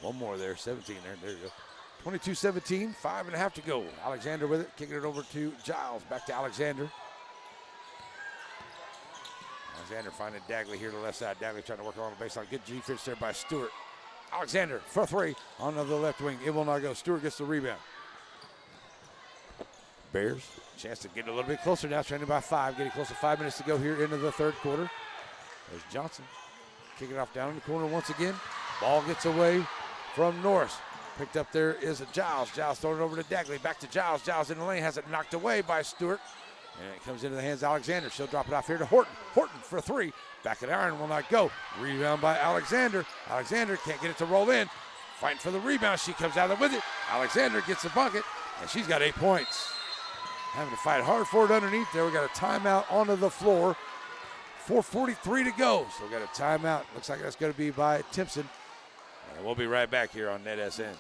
One more there, 17 there, there you go. 22-17, 5.5 to go. Alexander with it, kicking it over to Giles, back to Alexander. Alexander finding Dagley here to the left side. Dagley trying to work along the baseline. Good defense there by Stewart. Alexander for three on the left wing. It will not go. Stewart gets the rebound. Bears, chance to get a little bit closer now, trending by 5, getting close to 5 minutes to go here into the third quarter. There's Johnson kicking it off down in the corner once again. Ball gets away from Norris. Picked up there is a Giles. Giles throwing it over to Dagley. Back to Giles. Giles in the lane, has it knocked away by Stewart. And it comes into the hands of Alexander. She'll drop it off here to Horton. Horton for 3. Back at iron, will not go. Rebound by Alexander. Alexander can't get it to roll in. Fighting for the rebound. She comes out with it. Alexander gets the bucket, and she's got 8 points. Having to fight hard for it underneath there. We got a timeout onto the floor. 4:43 to go. So we got a timeout. Looks like that's going to be by Timpson. And we'll be right back here on NetSN.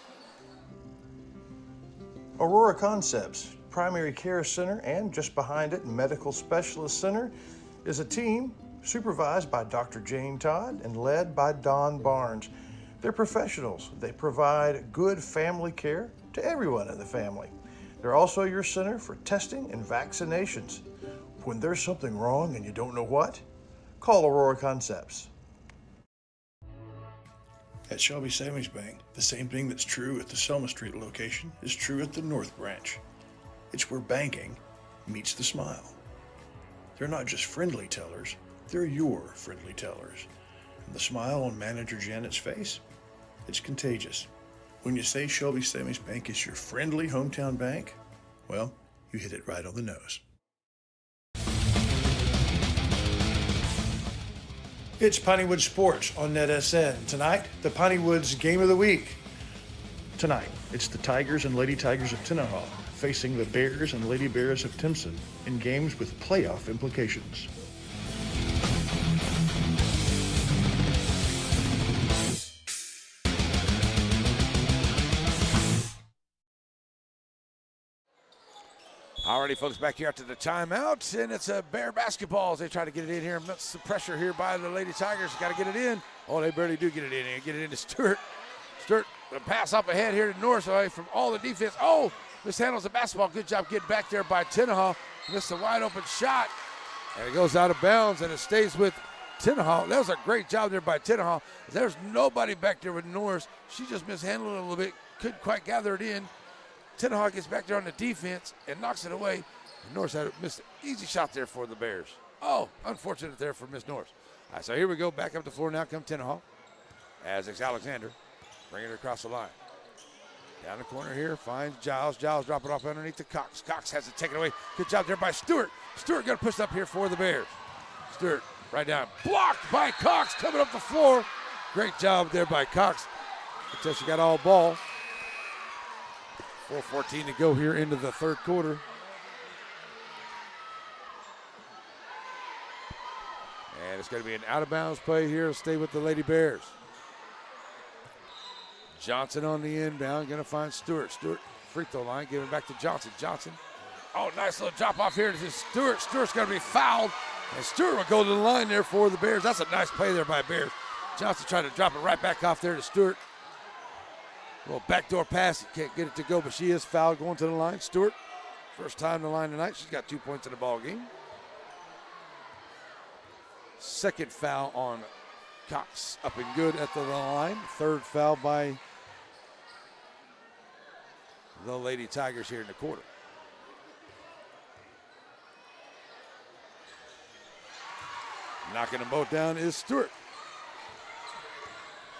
Aurora Concepts, Primary Care Center, and just behind it, Medical Specialist Center, is a team supervised by Dr. Jane Todd and led by Don Barnes. They're professionals. They provide good family care to everyone in the family. They're also your center for testing and vaccinations. When there's something wrong and you don't know what, call Aurora Concepts. At Shelby Savings Bank, the same thing that's true at the Selma Street location is true at the North Branch. It's where banking meets the smile. They're not just friendly tellers, they're your friendly tellers. And the smile on Manager Janet's face, it's contagious. When you say Shelby Savings Bank is your friendly hometown bank, well, you hit it right on the nose. It's Pineywood Sports on NetSN. Tonight, the Pineywood's Game of the Week. Tonight, it's the Tigers and Lady Tigers of Tenaha facing the Bears and Lady Bears of Timpson in games with playoff implications. Alrighty, folks, back here after the timeout, and it's a Bear basketball as they try to get it in here. Amidst the pressure here by the Lady Tigers. Got to get it in. Oh, they barely do get it in. Get it into Stewart. Stewart, the pass up ahead here to Norris away from all the defense. Oh, mishandles the basketball. Good job getting back there by Tenaha. Missed a wide open shot, and it goes out of bounds, and it stays with Tenaha. That was a great job there by Tenaha. There's nobody back there with Norris. She just mishandled it a little bit. Couldn't quite gather it in. Tenaha gets back there on the defense and knocks it away. And Norris had missed an easy shot there for the Bears. Oh, unfortunate there for Miss Norris. All right, so here we go. Back up the floor now come Tenaha. As it's Alexander bringing it across the line. Down the corner here, finds Giles. Giles drop it off underneath to Cox. Cox has it taken away. Good job there by Stewart. Stewart got pushed up here for the Bears. Stewart right down. Blocked by Cox coming up the floor. Great job there by Cox until she got all ball. 4:14 to go here into the third quarter. And it's going to be an out-of-bounds play here. Stay with the Lady Bears. Johnson on the inbound, going to find Stewart. Stewart, free throw line, giving back to Johnson. Johnson, oh, nice little drop off here to Stewart. Stewart's going to be fouled, and Stewart will go to the line there for the Bears. That's a nice play there by Bears. Johnson trying to drop it right back off there to Stewart. A little backdoor pass, can't get it to go, but she is fouled going to the line. Stewart, first time to the line tonight. She's got 2 points in the ball game. Second foul on Cox, up and good at the line. Third foul by the Lady Tigers here in the quarter. Knocking them both down is Stewart.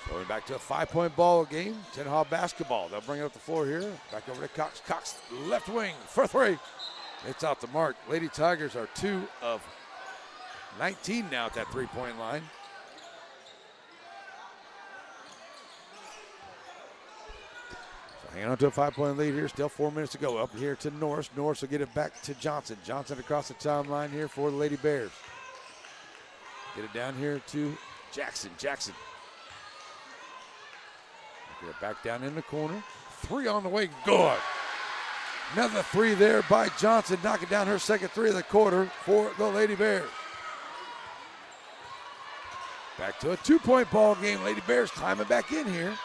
Going back to a 5-point ball game. Tenaha basketball. They'll bring it up the floor here. Back over to Cox. Cox, left wing for 3. It's out the mark. Lady Tigers are 2 of 19 now at that 3-point line. So hanging on to a 5-point lead here. Still 4 minutes to go. Up here to Norris. Norris will get it back to Johnson. Johnson across the timeline here for the Lady Bears. Get it down here to Jackson. Jackson. Get it back down in the corner. 3 on the way. Good. Another 3 there by Johnson. Knocking down her second 3 of the quarter for the Lady Bears. Back to a 2-point ball game. Lady Bears climbing back in here.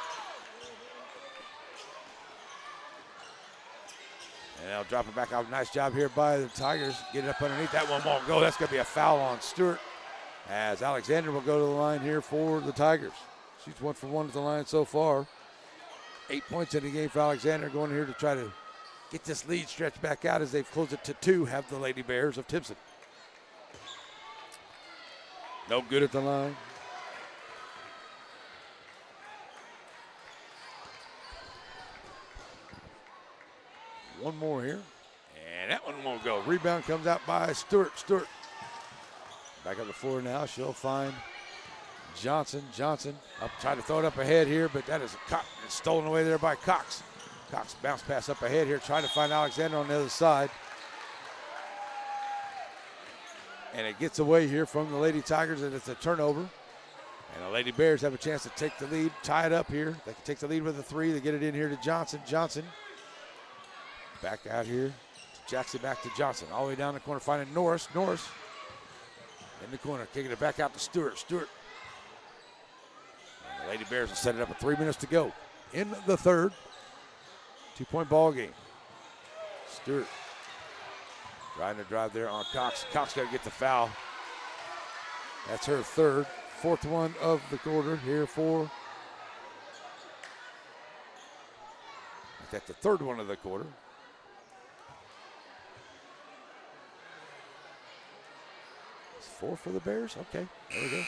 And they'll drop it back out. Nice job here by the Tigers. Get it up underneath. That one won't go. That's going to be a foul on Stewart. As Alexander will go to the line here for the Tigers. She's 1 for 1 at the line so far. 8 points in the game for Alexander, going here to try to get this lead stretched back out as they've closed it to 2, have the Lady Bears of Timpson. No good at the line. One more here. And that one won't go. Rebound comes out by Stewart. Stewart back on the floor now. She'll find Johnson. Johnson up, trying to throw it up ahead here, but that is stolen away there by Cox. Cox bounce pass up ahead here, trying to find Alexander on the other side. And it gets away here from the Lady Tigers, and it's a turnover. And the Lady Bears have a chance to take the lead, tie it up here. They can take the lead with a 3. They get it in here to Johnson. Johnson back out here. Jackson back to Johnson. All the way down the corner, finding Norris. Norris in the corner, kicking it back out to Stewart. Stewart. And the Lady Bears will set it up with 3 minutes to go in the third. 2-point ball game. Stewart trying to drive there on Cox. Cox got to get the foul. That's her third. 4th one of the quarter here for. That's the 3rd one of the quarter. It's 4 for the Bears. Okay, there we go.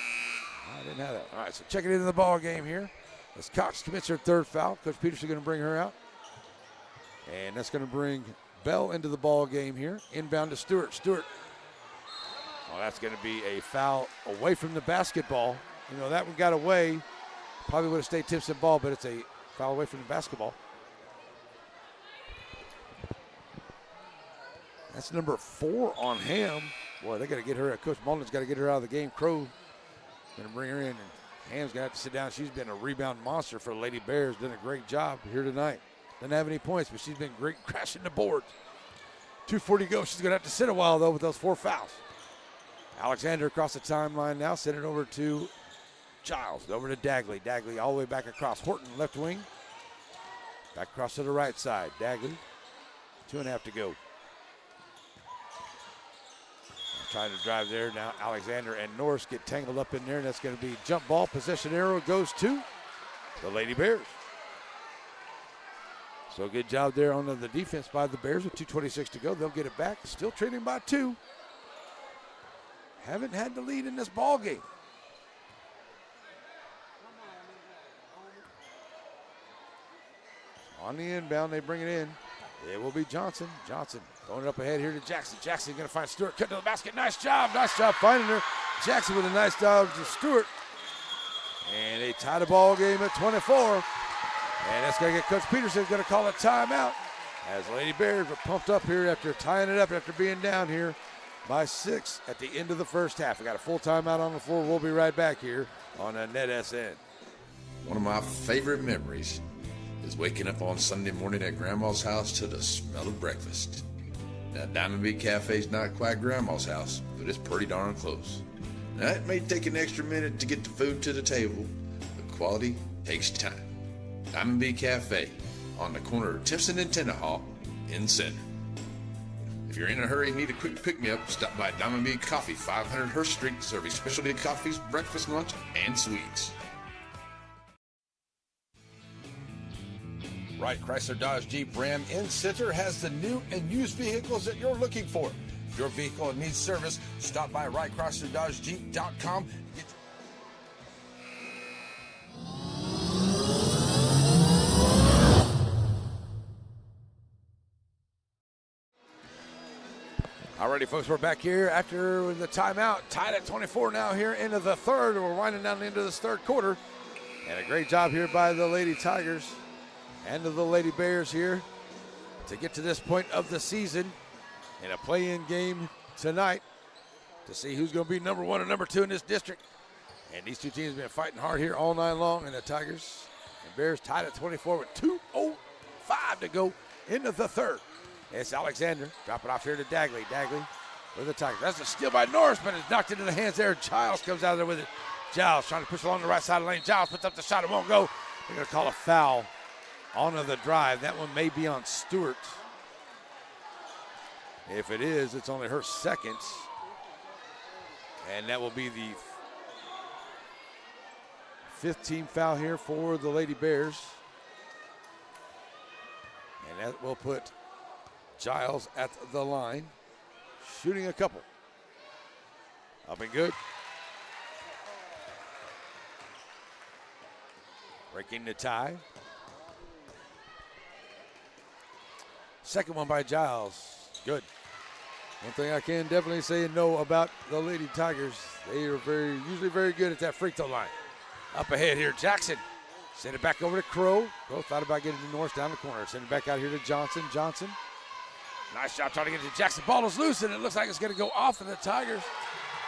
I didn't have that. All right, so checking into the ball game here. As Cox commits her 3rd foul. Coach Peterson going to bring her out. And that's going to bring Bell into the ball game here. Inbound to Stewart. Stewart. Well, that's going to be a foul away from the basketball. You know, that one got away. Probably would have stayed Timpson ball, but it's a foul away from the basketball. That's number 4 on Ham. Boy, they got to get her. Coach Mullen's got to get her out of the game. Crow going to bring her in, and Ham's going to have to sit down. She's been a rebound monster for the Lady Bears. Done a great job here tonight. Doesn't have any points, but she's been great crashing the boards. 2:40 to go. She's going to have to sit a while, though, with those 4 fouls. Alexander across the timeline now. Send it over to Giles. Over to Dagley. Dagley all the way back across. Horton, left wing. Back across to the right side. Dagley. 2.5 to go. Trying to drive there. Now Alexander and Norris get tangled up in there, and that's going to be jump ball. Possession arrow goes to the Lady Bears. So good job there on the defense by the Bears with 2:26 to go. They'll get it back. Still trailing by 2. Haven't had the lead in this ball game. On the inbound, they bring it in. It will be Johnson. Johnson going up ahead here to Jackson. Jackson going to find Stewart. Cut to the basket. Nice job. Nice job finding her. Jackson with a nice job to Stewart. And they tie the ball game at 24. And that's going to get Coach Peterson going to call a timeout as the Lady Bears are pumped up here after tying it up after being down here by 6 at the end of the first half. We got a full timeout on the floor. We'll be right back here on a NetSN. One of my favorite memories is waking up on Sunday morning at Grandma's house to the smell of breakfast. Now, Diamond B Cafe's not quite Grandma's house, but it's pretty darn close. Now, it may take an extra minute to get the food to the table, but quality takes time. Diamond B Cafe on the corner of Timpson and Tenaha in Center. If you're in a hurry and need a quick pick-me-up, stop by Diamond B Coffee, 500 Hurst Street, serving specialty coffees, breakfast, lunch, and sweets. Wright Chrysler Dodge Jeep Ram in Center has the new and used vehicles that you're looking for. If your vehicle needs service, stop by WrightChryslerDodgeJeep.com. Alrighty, folks, we're back here after the timeout. Tied at 24 now here into the third. We're winding down into this third quarter. And a great job here by the Lady Tigers and the Lady Bears here to get to this point of the season in a play-in game tonight to see who's going to be number 1 and number 2 in this district. And these two teams have been fighting hard here all night long, and the Tigers and Bears tied at 24 with 2:05 to go into the third. It's Alexander. Drop it off here to Dagley. Dagley for the Tigers. That's a steal by Norris, but it's knocked into the hands there. Giles comes out of there with it. Giles trying to push along the right side of the lane. Giles puts up the shot. It won't go. They're going to call a foul on the drive. That one may be on Stewart. If it is, it's only her second. And that will be the 5th team foul here for the Lady Bears. And that will put Giles at the line, shooting a couple. Up and good. Breaking the tie. Second one by Giles. Good. One thing I can definitely say and know about the Lady Tigers, they are usually very good at that free throw line. Up ahead here, Jackson. Send it back over to Crow. Crow thought about getting to Norris down the corner. Send it back out here to Johnson. Johnson. Nice job trying to get to Jackson. Ball is loose, and it looks like it's going to go off of the Tigers.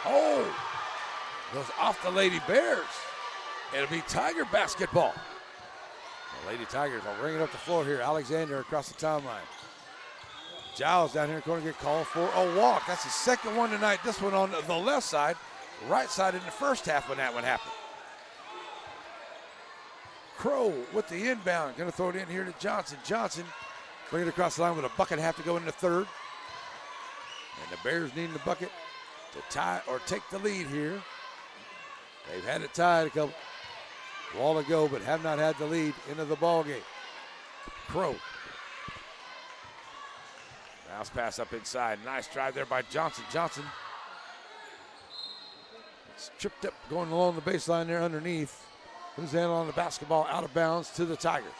Oh, goes off the Lady Bears. It'll be Tiger basketball. The Lady Tigers will bring it up the floor here. Alexander across the timeline. Giles down here in the corner get called for a walk. That's the second one tonight. This one on the left side, right side in the first half when that one happened. Crow with the inbound. Going to throw it in here to Johnson. Johnson bring it across the line with a bucket and have to go in the third. And the Bears need the bucket to tie or take the lead here. They've had it tied a while ago, but have not had the lead into the ball game. Crow. Bounce pass up inside. Nice drive there by Johnson. Johnson. It's tripped up going along the baseline there underneath. Who's handling the basketball out of bounds to the Tigers.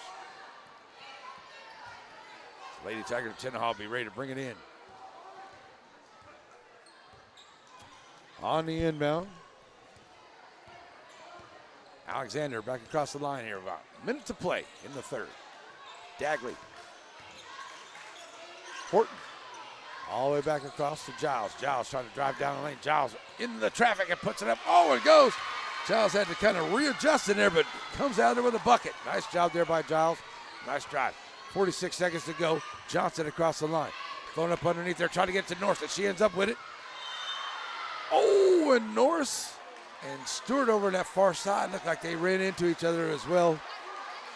Lady Tigers and Tenaha will be ready to bring it in. On the inbound. Alexander back across the line here. About a minute to play in the third. Dagley. Horton. All the way back across to Giles. Giles trying to drive down the lane. Giles in the traffic and puts it up. Oh, it goes. Giles had to kind of readjust in there, but comes out there with a bucket. Nice job there by Giles. Nice drive. 46 seconds to go. Johnson across the line. Throwing up underneath there, trying to get to Norris, and she ends up with it. Oh, and Norris and Stewart over on that far side looked like they ran into each other as well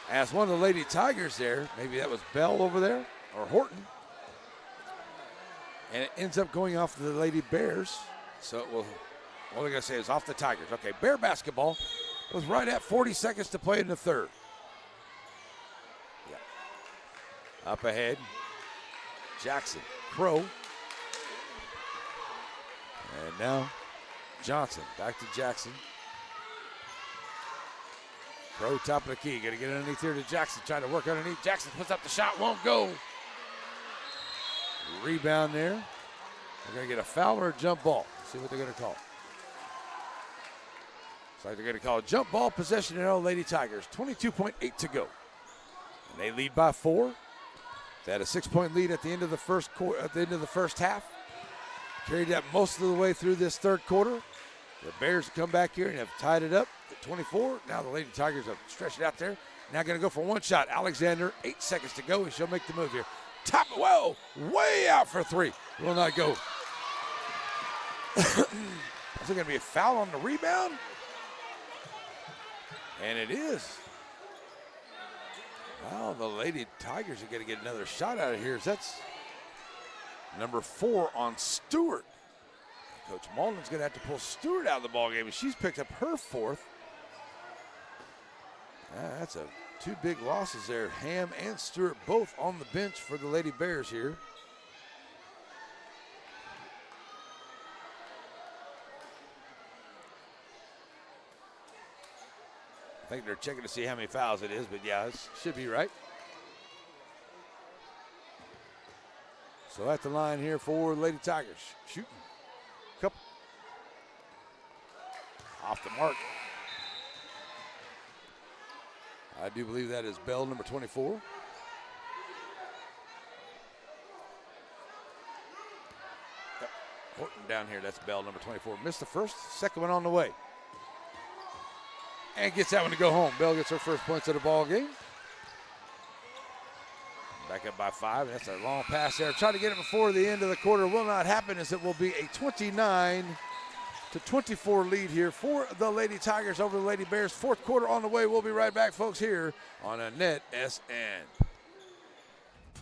as one of the Lady Tigers there. Maybe that was Bell over there or Horton. And it ends up going off the Lady Bears. So it will, what are we going to say, is off the Tigers. Okay, Bear basketball was right at 40 seconds to play in the third. Yeah. Up ahead, Jackson, Crow. And now Johnson, back to Jackson. Crow top of the key, gonna get underneath here to Jackson, trying to work underneath. Jackson puts up the shot, won't go. Rebound there. They're gonna get a foul or a jump ball. See what they're gonna call. Looks like they're gonna call a jump ball possession in Lady Tigers. 22.8 to go. And they lead by 4. They had a 6-point lead at the end of the first half. Carried that most of the way through this third quarter. The Bears come back here and have tied it up at 24. Now the Lady Tigers have stretched it out there. Now going to go for one shot. Alexander, 8 seconds to go, and she'll make the move here. Top, whoa, way out for 3. Will not go. Is there going to be a foul on the rebound? And it is. Well, the Lady Tigers are going to get another shot out of here. That's number 4 on Stewart. Coach Malden's going to have to pull Stewart out of the ballgame, and she's picked up her 4th. That's 2 big losses there. Ham and Stewart both on the bench for the Lady Bears here. I think they're checking to see how many fouls it is, but yeah, it should be right. So at the line here for Lady Tigers. Shooting. Couple. Off the mark. I do believe that is Bell, number 24. Yep. Horton down here, that's Bell, number 24. Missed the first, second one on the way. And gets that one to go home. Bell gets her first points of the ball game. Back up by 5, and that's a long pass there. Try to get it before the end of the quarter. Will not happen, as it will be a 29-24 lead here for the Lady Tigers over the Lady Bears. Fourth quarter on the way. We'll be right back, folks, here on a Net SN.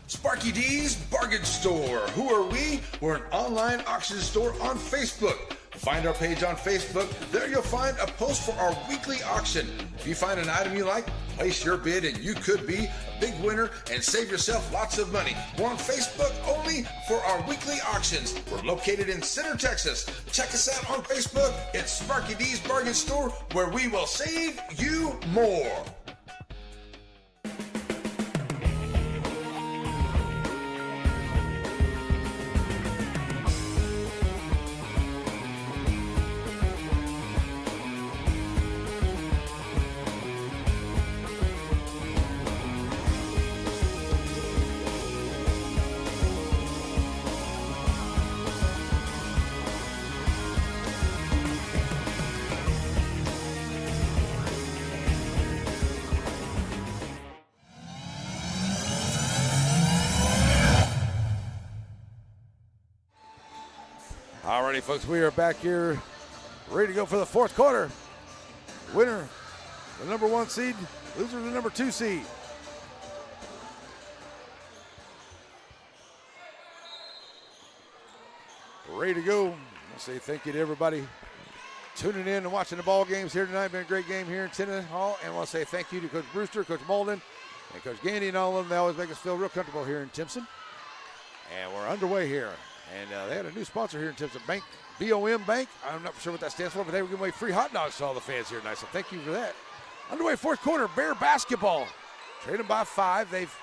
Sparky D's Bargain Store. Who are we? We're an online auction store on Facebook. Find our page on Facebook. There you'll find a post for our weekly auction. If you find an item you like, Place your bid and you could be a big winner and save yourself lots of money. We're on Facebook only for our weekly auctions. We're located in Center, Texas. Check us out on Facebook. It's Sparky D's Bargain Store, where we will save you more. Alrighty, folks, we are back here, ready to go for the fourth quarter. Winner, the number 1 seed. Loser, the number 2 seed. Ready to go. I'll say thank you to everybody tuning in and watching the ball games here tonight. Been a great game here in Tenaha. And I want to say thank you to Coach Brewster, Coach Malden, and Coach Gandy and all of them. They always make us feel real comfortable here in Timpson. And we're underway here. And they had a new sponsor here in Timpson, Bank, BOM Bank. I'm not sure what that stands for, but they were giving away free hot dogs to all the fans here tonight, so thank you for that. Underway fourth quarter, Bear basketball. Trailing by 5. They've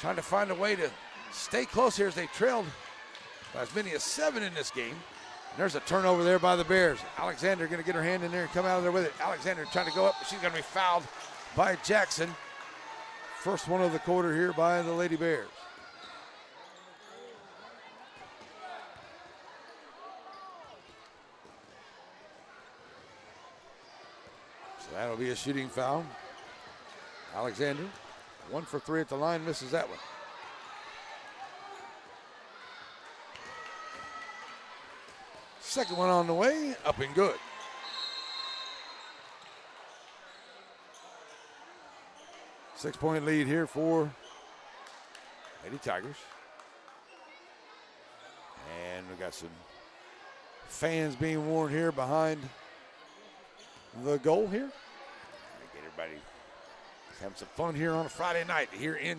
trying to find a way to stay close here as they trailed by as many as 7 in this game. And there's a turnover there by the Bears. Alexander going to get her hand in there and come out of there with it. Alexander trying to go up, but she's going to be fouled by Jackson. First one of the quarter here by the Lady Bears. So that'll be a shooting foul. Alexander, 1 for 3 at the line, misses that one. Second one on the way, up and good. Six-point lead here for Lady Tigers. And we got some fans being worn here behind the goal here. Get everybody having some fun here on a Friday night here in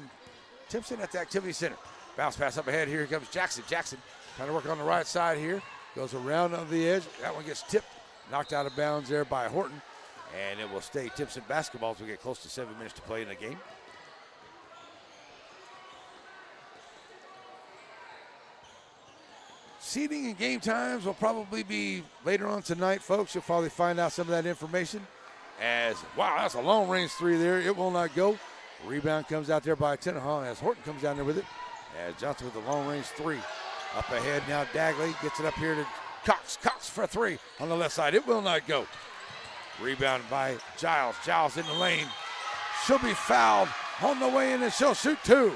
Timpson at the Activity Center. Bounce pass up ahead. Here comes Jackson. Jackson trying to work on the right side here. Goes around on the edge. That one gets tipped. Knocked out of bounds there by Horton. And it will stay Timpson basketball as we get close to 7 minutes to play in the game. Seating and game times will probably be later on tonight, folks. You'll probably find out some of that information. As, wow, that's a long range 3 there. It will not go. Rebound comes out there by Tenaha as Horton comes down there with it. As Johnson with the long range 3. Up ahead now, Dagley gets it up here to Cox. Cox for 3 on the left side. It will not go. Rebound by Giles. Giles in the lane. She'll be fouled on the way in, and she'll shoot 2.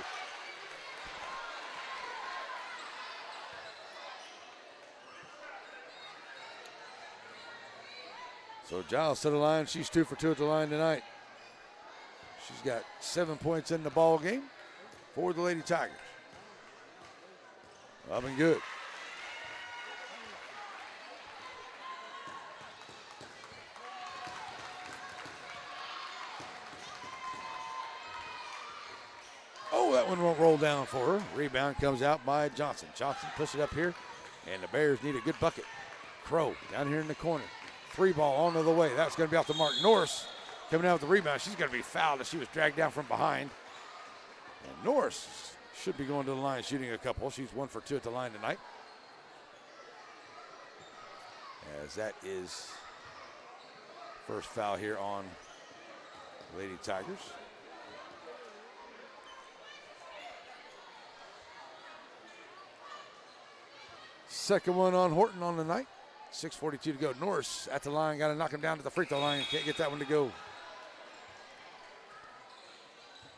So Giles to the line. She's 2 for 2 at the line tonight. She's got 7 points in the ball game for the Lady Tigers. Up and good. Oh, that one won't roll down for her. Rebound comes out by Johnson. Johnson push it up here, and the Bears need a good bucket. Crow down here in the corner. 3 ball onto the way. That's going to be off the mark. Norris coming out with the rebound. She's going to be fouled as she was dragged down from behind. And Norris should be going to the line shooting a couple. She's 1 for 2 at the line tonight. As that is first foul here on Lady Tigers. Second one on Horton on the night. 6:42 to go. Norris at the line. Got to knock him down to the free throw line. Can't get that one to go.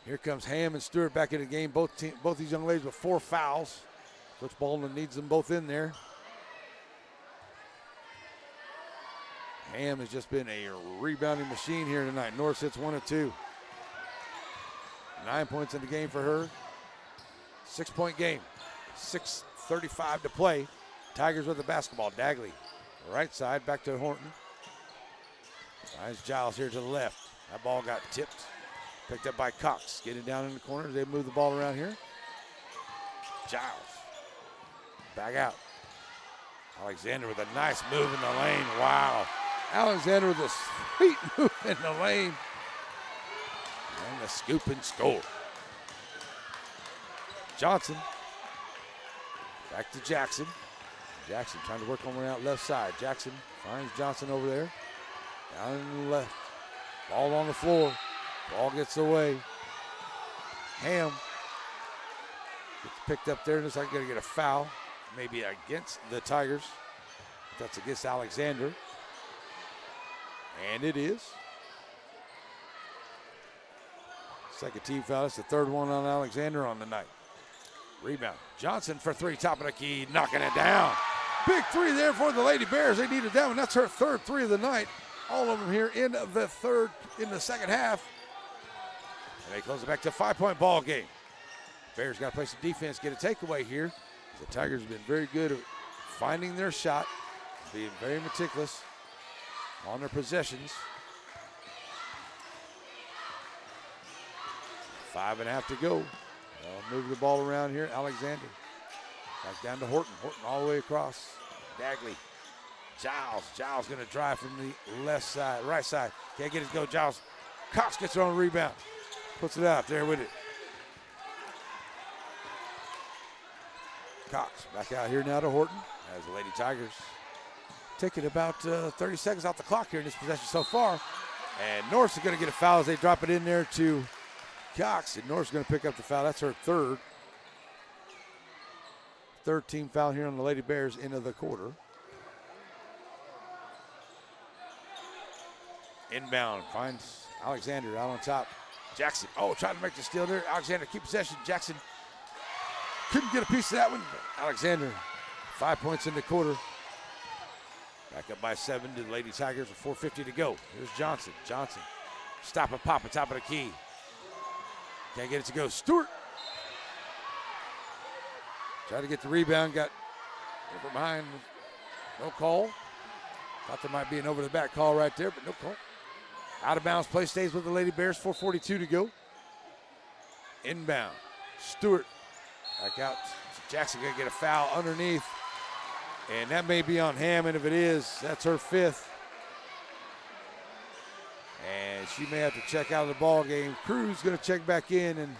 Here comes Ham and Stewart back in the game. Both these young ladies with 4 fouls. Coach Baldwin needs them both in there. Ham has just been a rebounding machine here tonight. Norris hits 1 of 2. 9 points in the game for her. 6-point game. 6:35 to play. Tigers with the basketball. Dagley, right side, back to Horton. Finds Giles here to the left. That ball got tipped Picked up by Cox. Getting down in the corner. They move the ball around here. Giles. Back out. Alexander with a nice move in the lane. Wow. Alexander with a sweet move in the lane. And the scoop and score. Johnson. Back to Jackson. Jackson trying to work on way out left side. Jackson finds Johnson over there. Down in the left. Ball on the floor. Ball gets away. Ham gets picked up there. Looks like he's going to get a foul. Maybe against the Tigers. That's against Alexander. And it is. Second team foul. It's the third one on Alexander on the night. Rebound. Johnson for three, top of the key, knocking it down. Big three there for the Lady Bears. They needed that one. That's her third three of the night. All of them here in the second half. And they close it back to a 5-point ball game. Bears got to play some defense, get a takeaway here. The Tigers have been very good at finding their shot, being very meticulous on their possessions. 5.5 to go. They'll move the ball around here. Alexander. Back down to Horton. Horton all the way across. Dagley. Giles. Giles going to drive from the left side, right side. Can't get it to go. Giles. Cox gets her on rebound. Puts it out there with it. Cox back out here now to Horton as the Lady Tigers taking about 30 seconds off the clock here in this possession so far. And Norris is going to get a foul as they drop it in there to Cox. And Norris is going to pick up the foul. That's her third team foul here on the Lady Bears into the quarter. Inbound finds Alexander out on top. Jackson, trying to make the steal there. Alexander keep possession. Jackson couldn't get a piece of that one. Alexander, 5 points in the quarter. Back up by 7 to the Lady Tigers with 4:50 to go. Here's Johnson. Johnson, stop and pop at top of the key. Can't get it to go. Stewart. Tried to get the rebound, got over behind. No call. Thought there might be an over the back call right there, but no call. Out of bounds play stays with the Lady Bears, 4:42 to go. Inbound. Stewart back out. Jackson gonna get a foul underneath. And that may be on Ham, and if it is, that's her 5th. And she may have to check out of the ball game. Cruz gonna check back in, and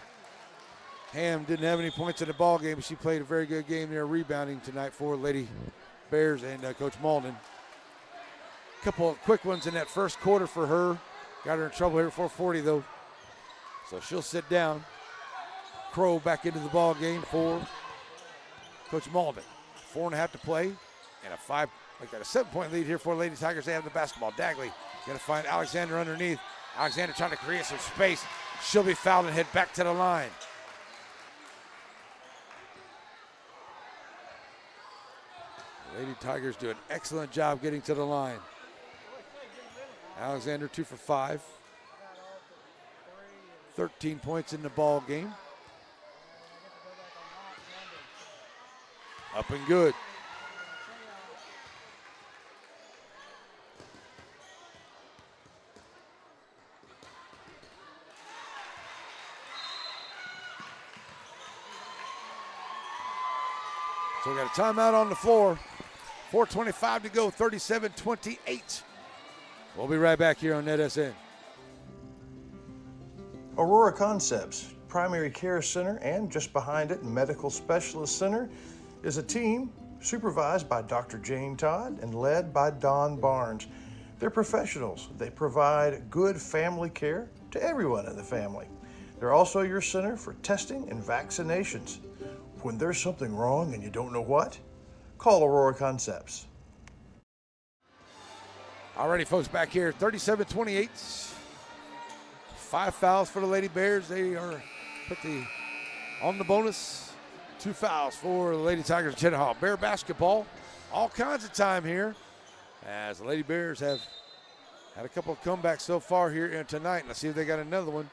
Ham didn't have any points in the ball game, but she played a very good game there rebounding tonight for Lady Bears and Coach Malden. A couple of quick ones in that first quarter for her. Got her in trouble here at 4:40 though. So she'll sit down. Crow back into the ball game for Coach Malden. 4.5 to play, and a 7-point lead here for Lady Tigers. They have the basketball. Dagley gonna find Alexander underneath. Alexander trying to create some space. She'll be fouled and head back to the line. Lady Tigers do an excellent job getting to the line. Alexander 2 for 5. 13 points in the ball game. Up and good. So we got a timeout on the floor. 4:25 to go, 37-28. We'll be right back here on NetSN. Aurora Concepts Primary Care Center, and just behind it, Medical Specialist Center, is a team supervised by Dr. Jane Todd and led by Don Barnes. They're professionals. They provide good family care to everyone in the family. They're also your center for testing and vaccinations. When there's something wrong and you don't know what, call Aurora Concepts. Alrighty, folks, back here, 37-28. 5 fouls for the Lady Bears. They are on the bonus. 2 fouls for the Lady Tigers of Tenaha. Bear basketball, all kinds of time here, as the Lady Bears have had a couple of comebacks so far here tonight. Let's see if they got another one.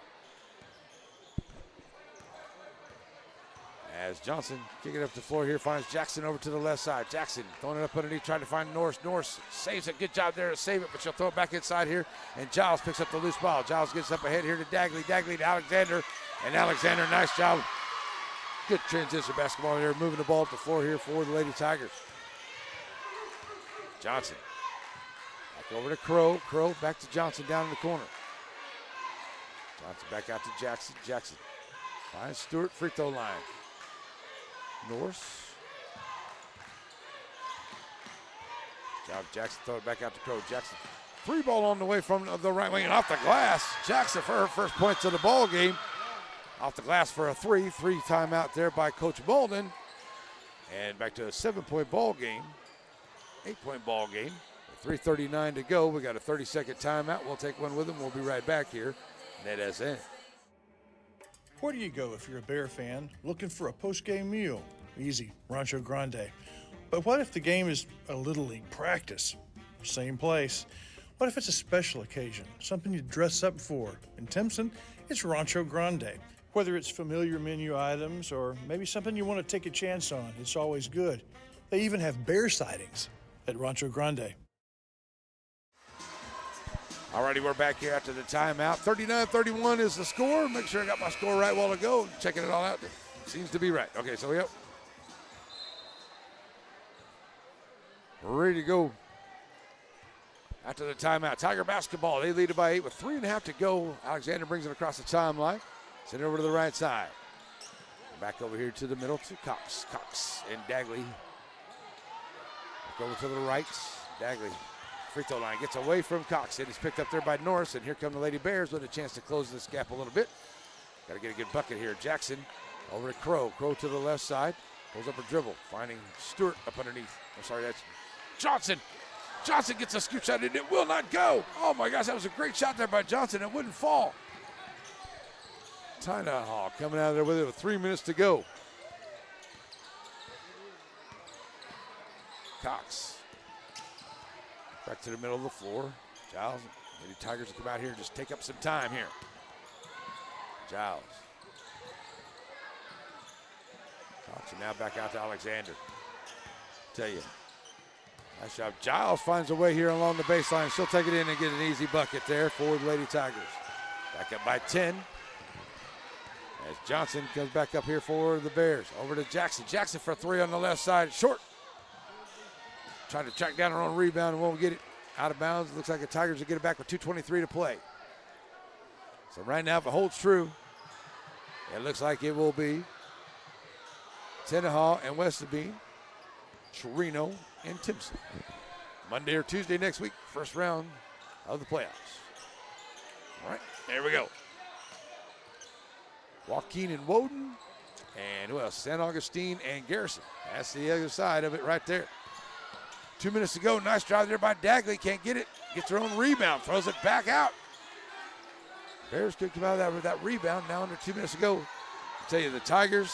As Johnson kicking it up the floor here, finds Jackson over to the left side. Jackson throwing it up underneath, trying to find Norris. Norris saves it. Good job there to save it, but she'll throw it back inside here. And Giles picks up the loose ball. Giles gets up ahead here to Dagley. Dagley to Alexander. And Alexander, nice job. Good transition basketball there, moving the ball up the floor here for the Lady Tigers. Johnson. Back over to Crow. Crow back to Johnson down in the corner. Johnson back out to Jackson. Jackson finds Stewart, free throw line. Norris. Jackson throw it back out to Crow. Jackson, free ball on the way from the right wing and off the glass. Jackson for her first points of the ball game. Off the glass for a three timeout there by Coach Bolden. And back to a 7-point ball game. 8-point ball game. 3:39 to go. We got a 30-second timeout. We'll take one with them. We'll be right back here. Net SN. Where do you go if you're a Bear fan looking for a post-game meal? Easy, Rancho Grande. But what if the game is a Little League practice? Same place. What if it's a special occasion, something you dress up for? In Timpson, it's Rancho Grande. Whether it's familiar menu items or maybe something you want to take a chance on, it's always good. They even have bear sightings at Rancho Grande. Alrighty, we're back here after the timeout. 39-31 is the score. Make sure I got my score right while ago. Checking it all out. Seems to be right. Okay, so yep. We're ready to go after the timeout. Tiger basketball. They lead it by 8 with 3.5 to go. Alexander brings it across the timeline. Send it over to the right side. Back over here to the middle to Cox. Cox and Dagley. Back over to the right. Dagley. Free throw line gets away from Cox. It is picked up there by Norris, and here come the Lady Bears with a chance to close this gap a little bit. Got to get a good bucket here. Jackson over to Crow. Crow to the left side. Pulls up a dribble, finding Stewart up underneath. I'm sorry, that's Johnson. Johnson gets a scoop shot, and it will not go. Oh, my gosh, that was a great shot there by Johnson. It wouldn't fall. Tenaha coming out of there with it with 3 minutes to go. Cox. Back to the middle of the floor. Giles, maybe Tigers will come out here and just take up some time here. Giles. Cox and now back out to Alexander. Tell you, nice job. Giles finds a way here along the baseline. She'll take it in and get an easy bucket there for the Lady Tigers. Back up by 10. As Johnson comes back up here for the Bears. Over to Jackson. Jackson for 3 on the left side. Short. Trying to track down her own rebound and won't get it. Out of bounds. Looks like the Tigers will get it back with 2:23 to play. So right now, if it holds true, it looks like it will be Tenaha and Westerbean, Chirino and Timpson. Monday or Tuesday next week, first round of the playoffs. All right, there we go. Joaquin and Woden, and who else? San Augustine and Garrison. That's the other side of it right there. 2 minutes to go. Nice drive there by Dagley. Can't get it. Gets her own rebound. Throws it back out. Bears could come out of that with that rebound. Now under 2 minutes to go. I tell you, the Tigers,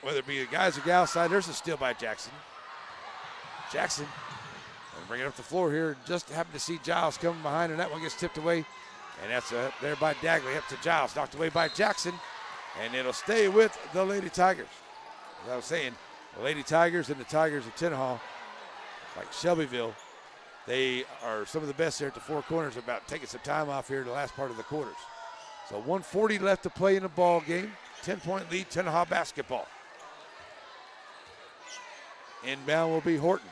whether it be the guys or gals side, there's a steal by Jackson. Jackson. And bring it up the floor here. Just happened to see Giles coming behind, and that one gets tipped away. And that's there by Dagley up to Giles. Knocked away by Jackson. And it'll stay with the Lady Tigers. As I was saying, the Lady Tigers and the Tigers of Tenaha, like Shelbyville, they are some of the best there at the four corners about taking some time off here in the last part of the quarters. So 1:40 left to play in the ball game. 10-point lead, Tenaha basketball. Inbound will be Horton.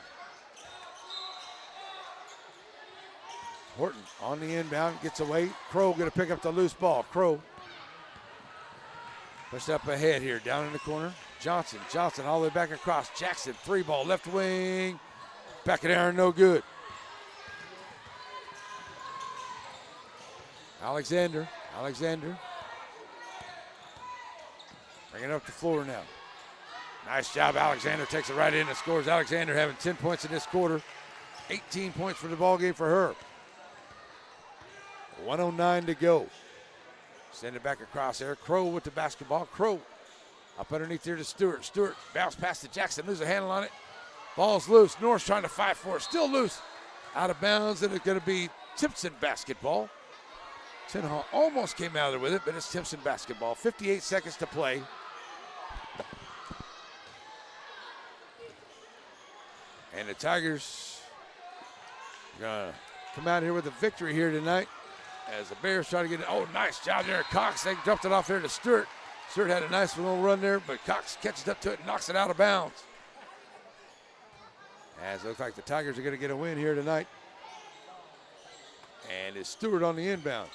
Horton on the inbound, gets away. Crow going to pick up the loose ball. Crow pushed up ahead here, down in the corner. Johnson all the way back across. Jackson, 3-ball, left wing. Back of the iron, no good. Alexander. Bringing it up the floor now. Nice job. Alexander takes it right in and scores. Alexander having 10 points in this quarter. 18 points for the ball game for her. 1:09 to go. Send it back across there. Crow with the basketball. Crow up underneath here to Stewart. Stewart bounce past to Jackson. Lose a handle on it. Ball's loose. Norris trying to fight for it. Still loose. Out of bounds, and it's going to be Timpson basketball. Tenaha almost came out of there with it, but it's Timpson basketball. 58 seconds to play. And the Tigers are going to come out here with a victory here tonight as the Bears try to get it. Oh, nice job there, Cox. They dropped it off there to Stewart. Stewart had a nice little run there, but Cox catches up to it and knocks it out of bounds. As it looks like the Tigers are going to get a win here tonight. And it's Stewart on the inbound.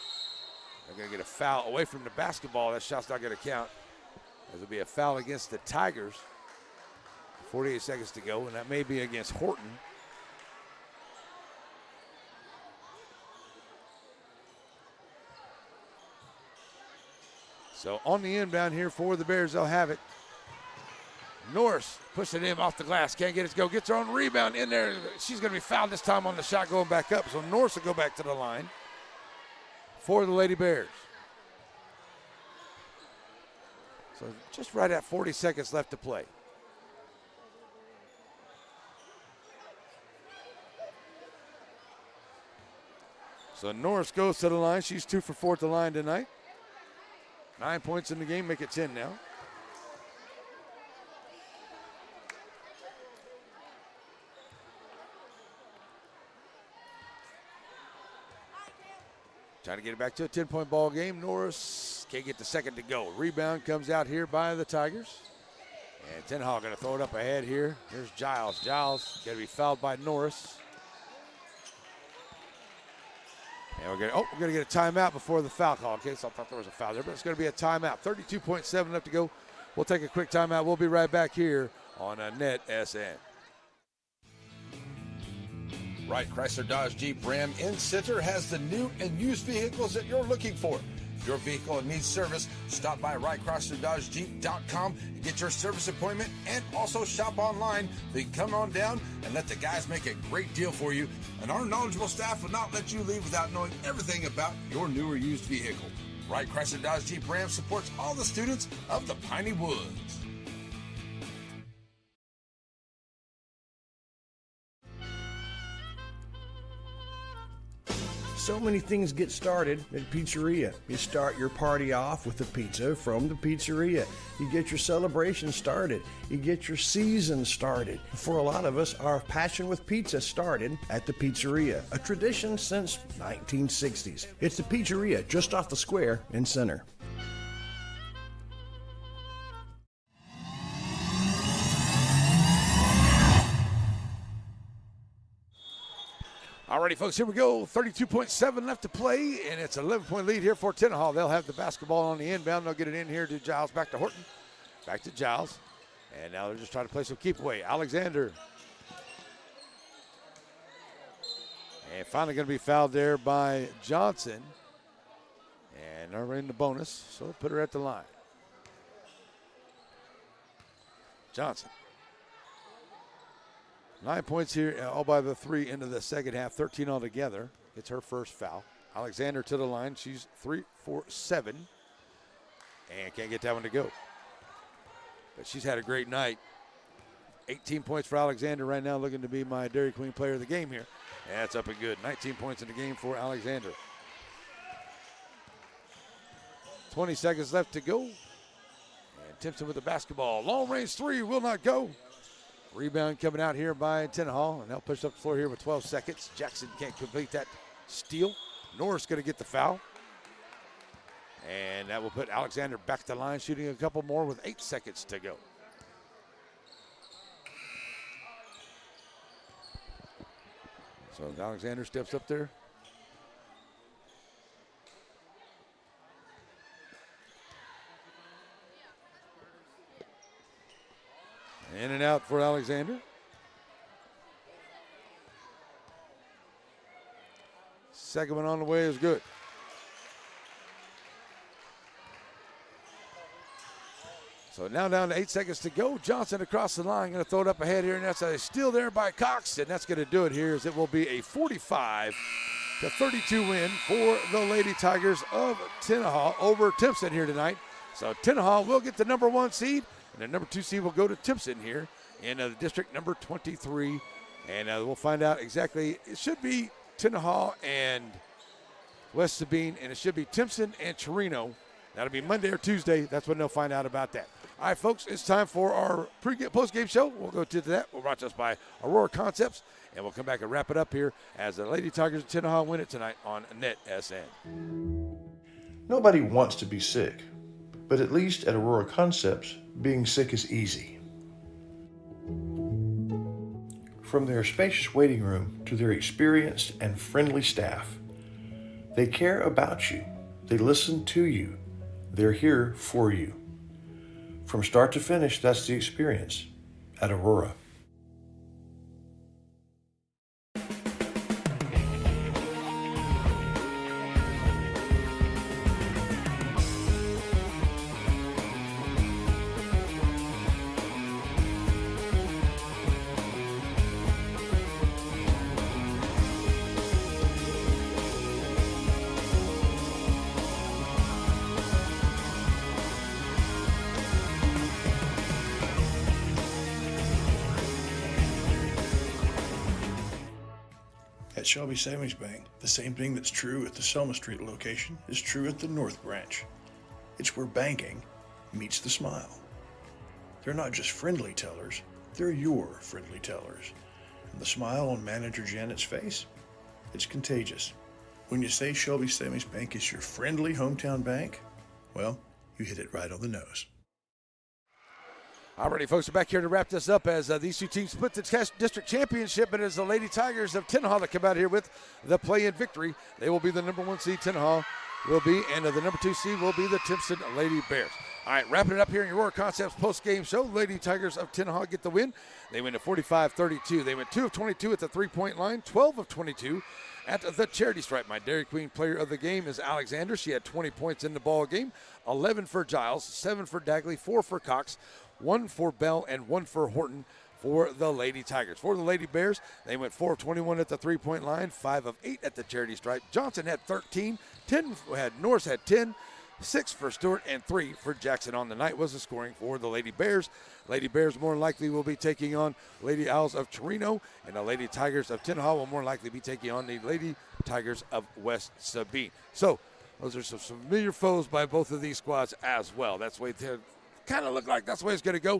They're going to get a foul away from the basketball. That shot's not going to count. There'll be a foul against the Tigers. 48 seconds to go, and that may be against Horton. So on the inbound here for the Bears, they'll have it. Norris pushing him off the glass, can't get it to go, gets her own rebound in there. She's going to be fouled this time on the shot going back up. So Norris will go back to the line for the Lady Bears. So just right at 40 seconds left to play. So Norris goes to the line. She's 2 for 4 at the line tonight. 9 points in the game, make it 10 now. Trying to get it back to a 10-point ball game. Norris can't get the second to go. Rebound comes out here by the Tigers. And Tenaha going to throw it up ahead here. Here's Giles. Giles going to be fouled by Norris. And we're going to get a timeout before the foul call. Okay, so I thought there was a foul there, but it's going to be a timeout. 32.7 left to go. We'll take a quick timeout. We'll be right back here on Net SN. Wright Chrysler Dodge Jeep Ram in Center has the new and used vehicles that you're looking for. If your vehicle needs service, stop by WrightChryslerDodgeJeep.com and get your service appointment, and also shop online. Then come on down and let the guys make a great deal for you. And our knowledgeable staff will not let you leave without knowing everything about your new or used vehicle. Wright Chrysler Dodge Jeep Ram supports all the students of the Piney Woods. So many things get started at Pizzeria. You start your party off with a pizza from the pizzeria. You get your celebration started. You get your season started. For a lot of us, our passion with pizza started at the Pizzeria, a tradition since 1960s. It's the Pizzeria just off the square in Center. Alrighty, folks, here we go. 32.7 left to play, and it's an 11-point lead here for Tenaha. They'll have the basketball on the inbound. They'll get it in here to Giles, back to Horton, back to Giles. And now they're just trying to play some keep away. Alexander. And finally going to be fouled there by Johnson. And they're in the bonus, so they'll put her at the line. Johnson. 9 points here, all by the 3 into the second half, 13 altogether. Gets her first foul. Alexander to the line. She's 3 for 7. And can't get that one to go. But she's had a great night. 18 points for Alexander right now, looking to be my Dairy Queen player of the game here. And that's up and good. 19 points in the game for Alexander. 20 seconds left to go. And Timpson with the basketball. Long range 3 will not go. Rebound coming out here by Tenaha, and they'll push up the floor here with 12 seconds. Jackson can't complete that steal. Norris going to get the foul. And that will put Alexander back to the line, shooting a couple more with 8 seconds to go. So Alexander steps up there. In and out for Alexander. Second one on the way is good. So now down to 8 seconds to go. Johnson across the line, going to throw it up ahead here, and that's a steal there by Cox, and that's going to do it here, as it will be a 45-32 win for the Lady Tigers of Tenaha over Timpson here tonight. So Tenaha will get the number 1 seed. And the number 2 seed will go to Timpson here in district number 23. And we'll find out exactly. It should be Tenaha and West Sabine, and it should be Timpson and Chirino. That'll be Monday or Tuesday. That's when they'll find out about that. All right, folks, it's time for our post-game show. We'll go to that. We're brought to us by Aurora Concepts, and we'll come back and wrap it up here as the Lady Tigers of Tenaha win it tonight on NetSN. Nobody wants to be sick, but at least at Aurora Concepts, being sick is easy. From their spacious waiting room to their experienced and friendly staff, they care about you. They listen to you. They're here for you. From start to finish, that's the experience at Aurora. At Shelby Savings Bank, the same thing that's true at the Selma Street location is true at the North Branch. It's where banking meets the smile. They're not just friendly tellers, they're your friendly tellers. And the smile on Manager Janet's face, it's contagious. When you say Shelby Savings Bank is your friendly hometown bank, well, you hit it right on the nose. All righty, folks, we're back here to wrap this up as these two teams split the district championship, but as the Lady Tigers of Tenaha that come out here with the play-in victory, they will be the number 1 seed, Tenaha will be, and the number 2 seed will be the Timpson Lady Bears. All right, wrapping it up here in your Aurora Concepts post-game show. Lady Tigers of Tenaha get the win. They win at 45-32. They went 2 of 22 at the three-point line, 12 of 22 at the charity stripe. My Dairy Queen player of the game is Alexander. She had 20 points in the ball game, 11 for Giles, 7 for Dagley, 4 for Cox, 1 for Bell, and 1 for Horton for the Lady Tigers. For the Lady Bears, they went 4 of 21 at the three-point line, 5 of 8 at the charity stripe. Johnson had 13, Norris had 10, 6 for Stewart, and 3 for Jackson. On the night was the scoring for the Lady Bears. Lady Bears more than likely will be taking on Lady Owls of Torino, and the Lady Tigers of Tenaha will more likely be taking on the Lady Tigers of West Sabine. So those are some familiar foes by both of these squads as well. That's the way they kind of look like that's the way it's going to go.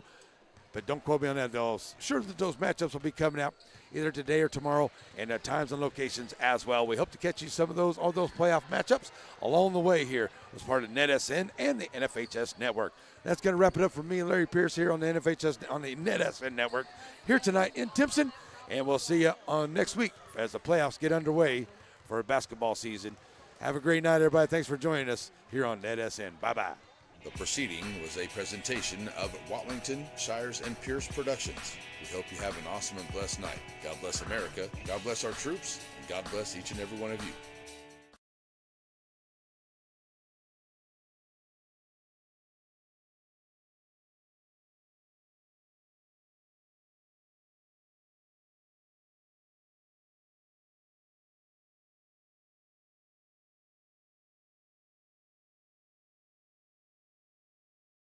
But don't quote me on that. Sure that those matchups will be coming out either today or tomorrow, and at times and locations as well. We hope to catch you some of all those playoff matchups along the way here as part of NetSN and the NFHS Network. That's going to wrap it up for me and Larry Pierce here on the NetSN Network here tonight in Timpson, and we'll see you on next week as the playoffs get underway for a basketball season. Have a great night, everybody. Thanks for joining us here on NetSN. Bye-bye. The proceeding was a presentation of Watlington, Shires, and Pierce Productions. We hope you have an awesome and blessed night. God bless America, God bless our troops, and God bless each and every one of you.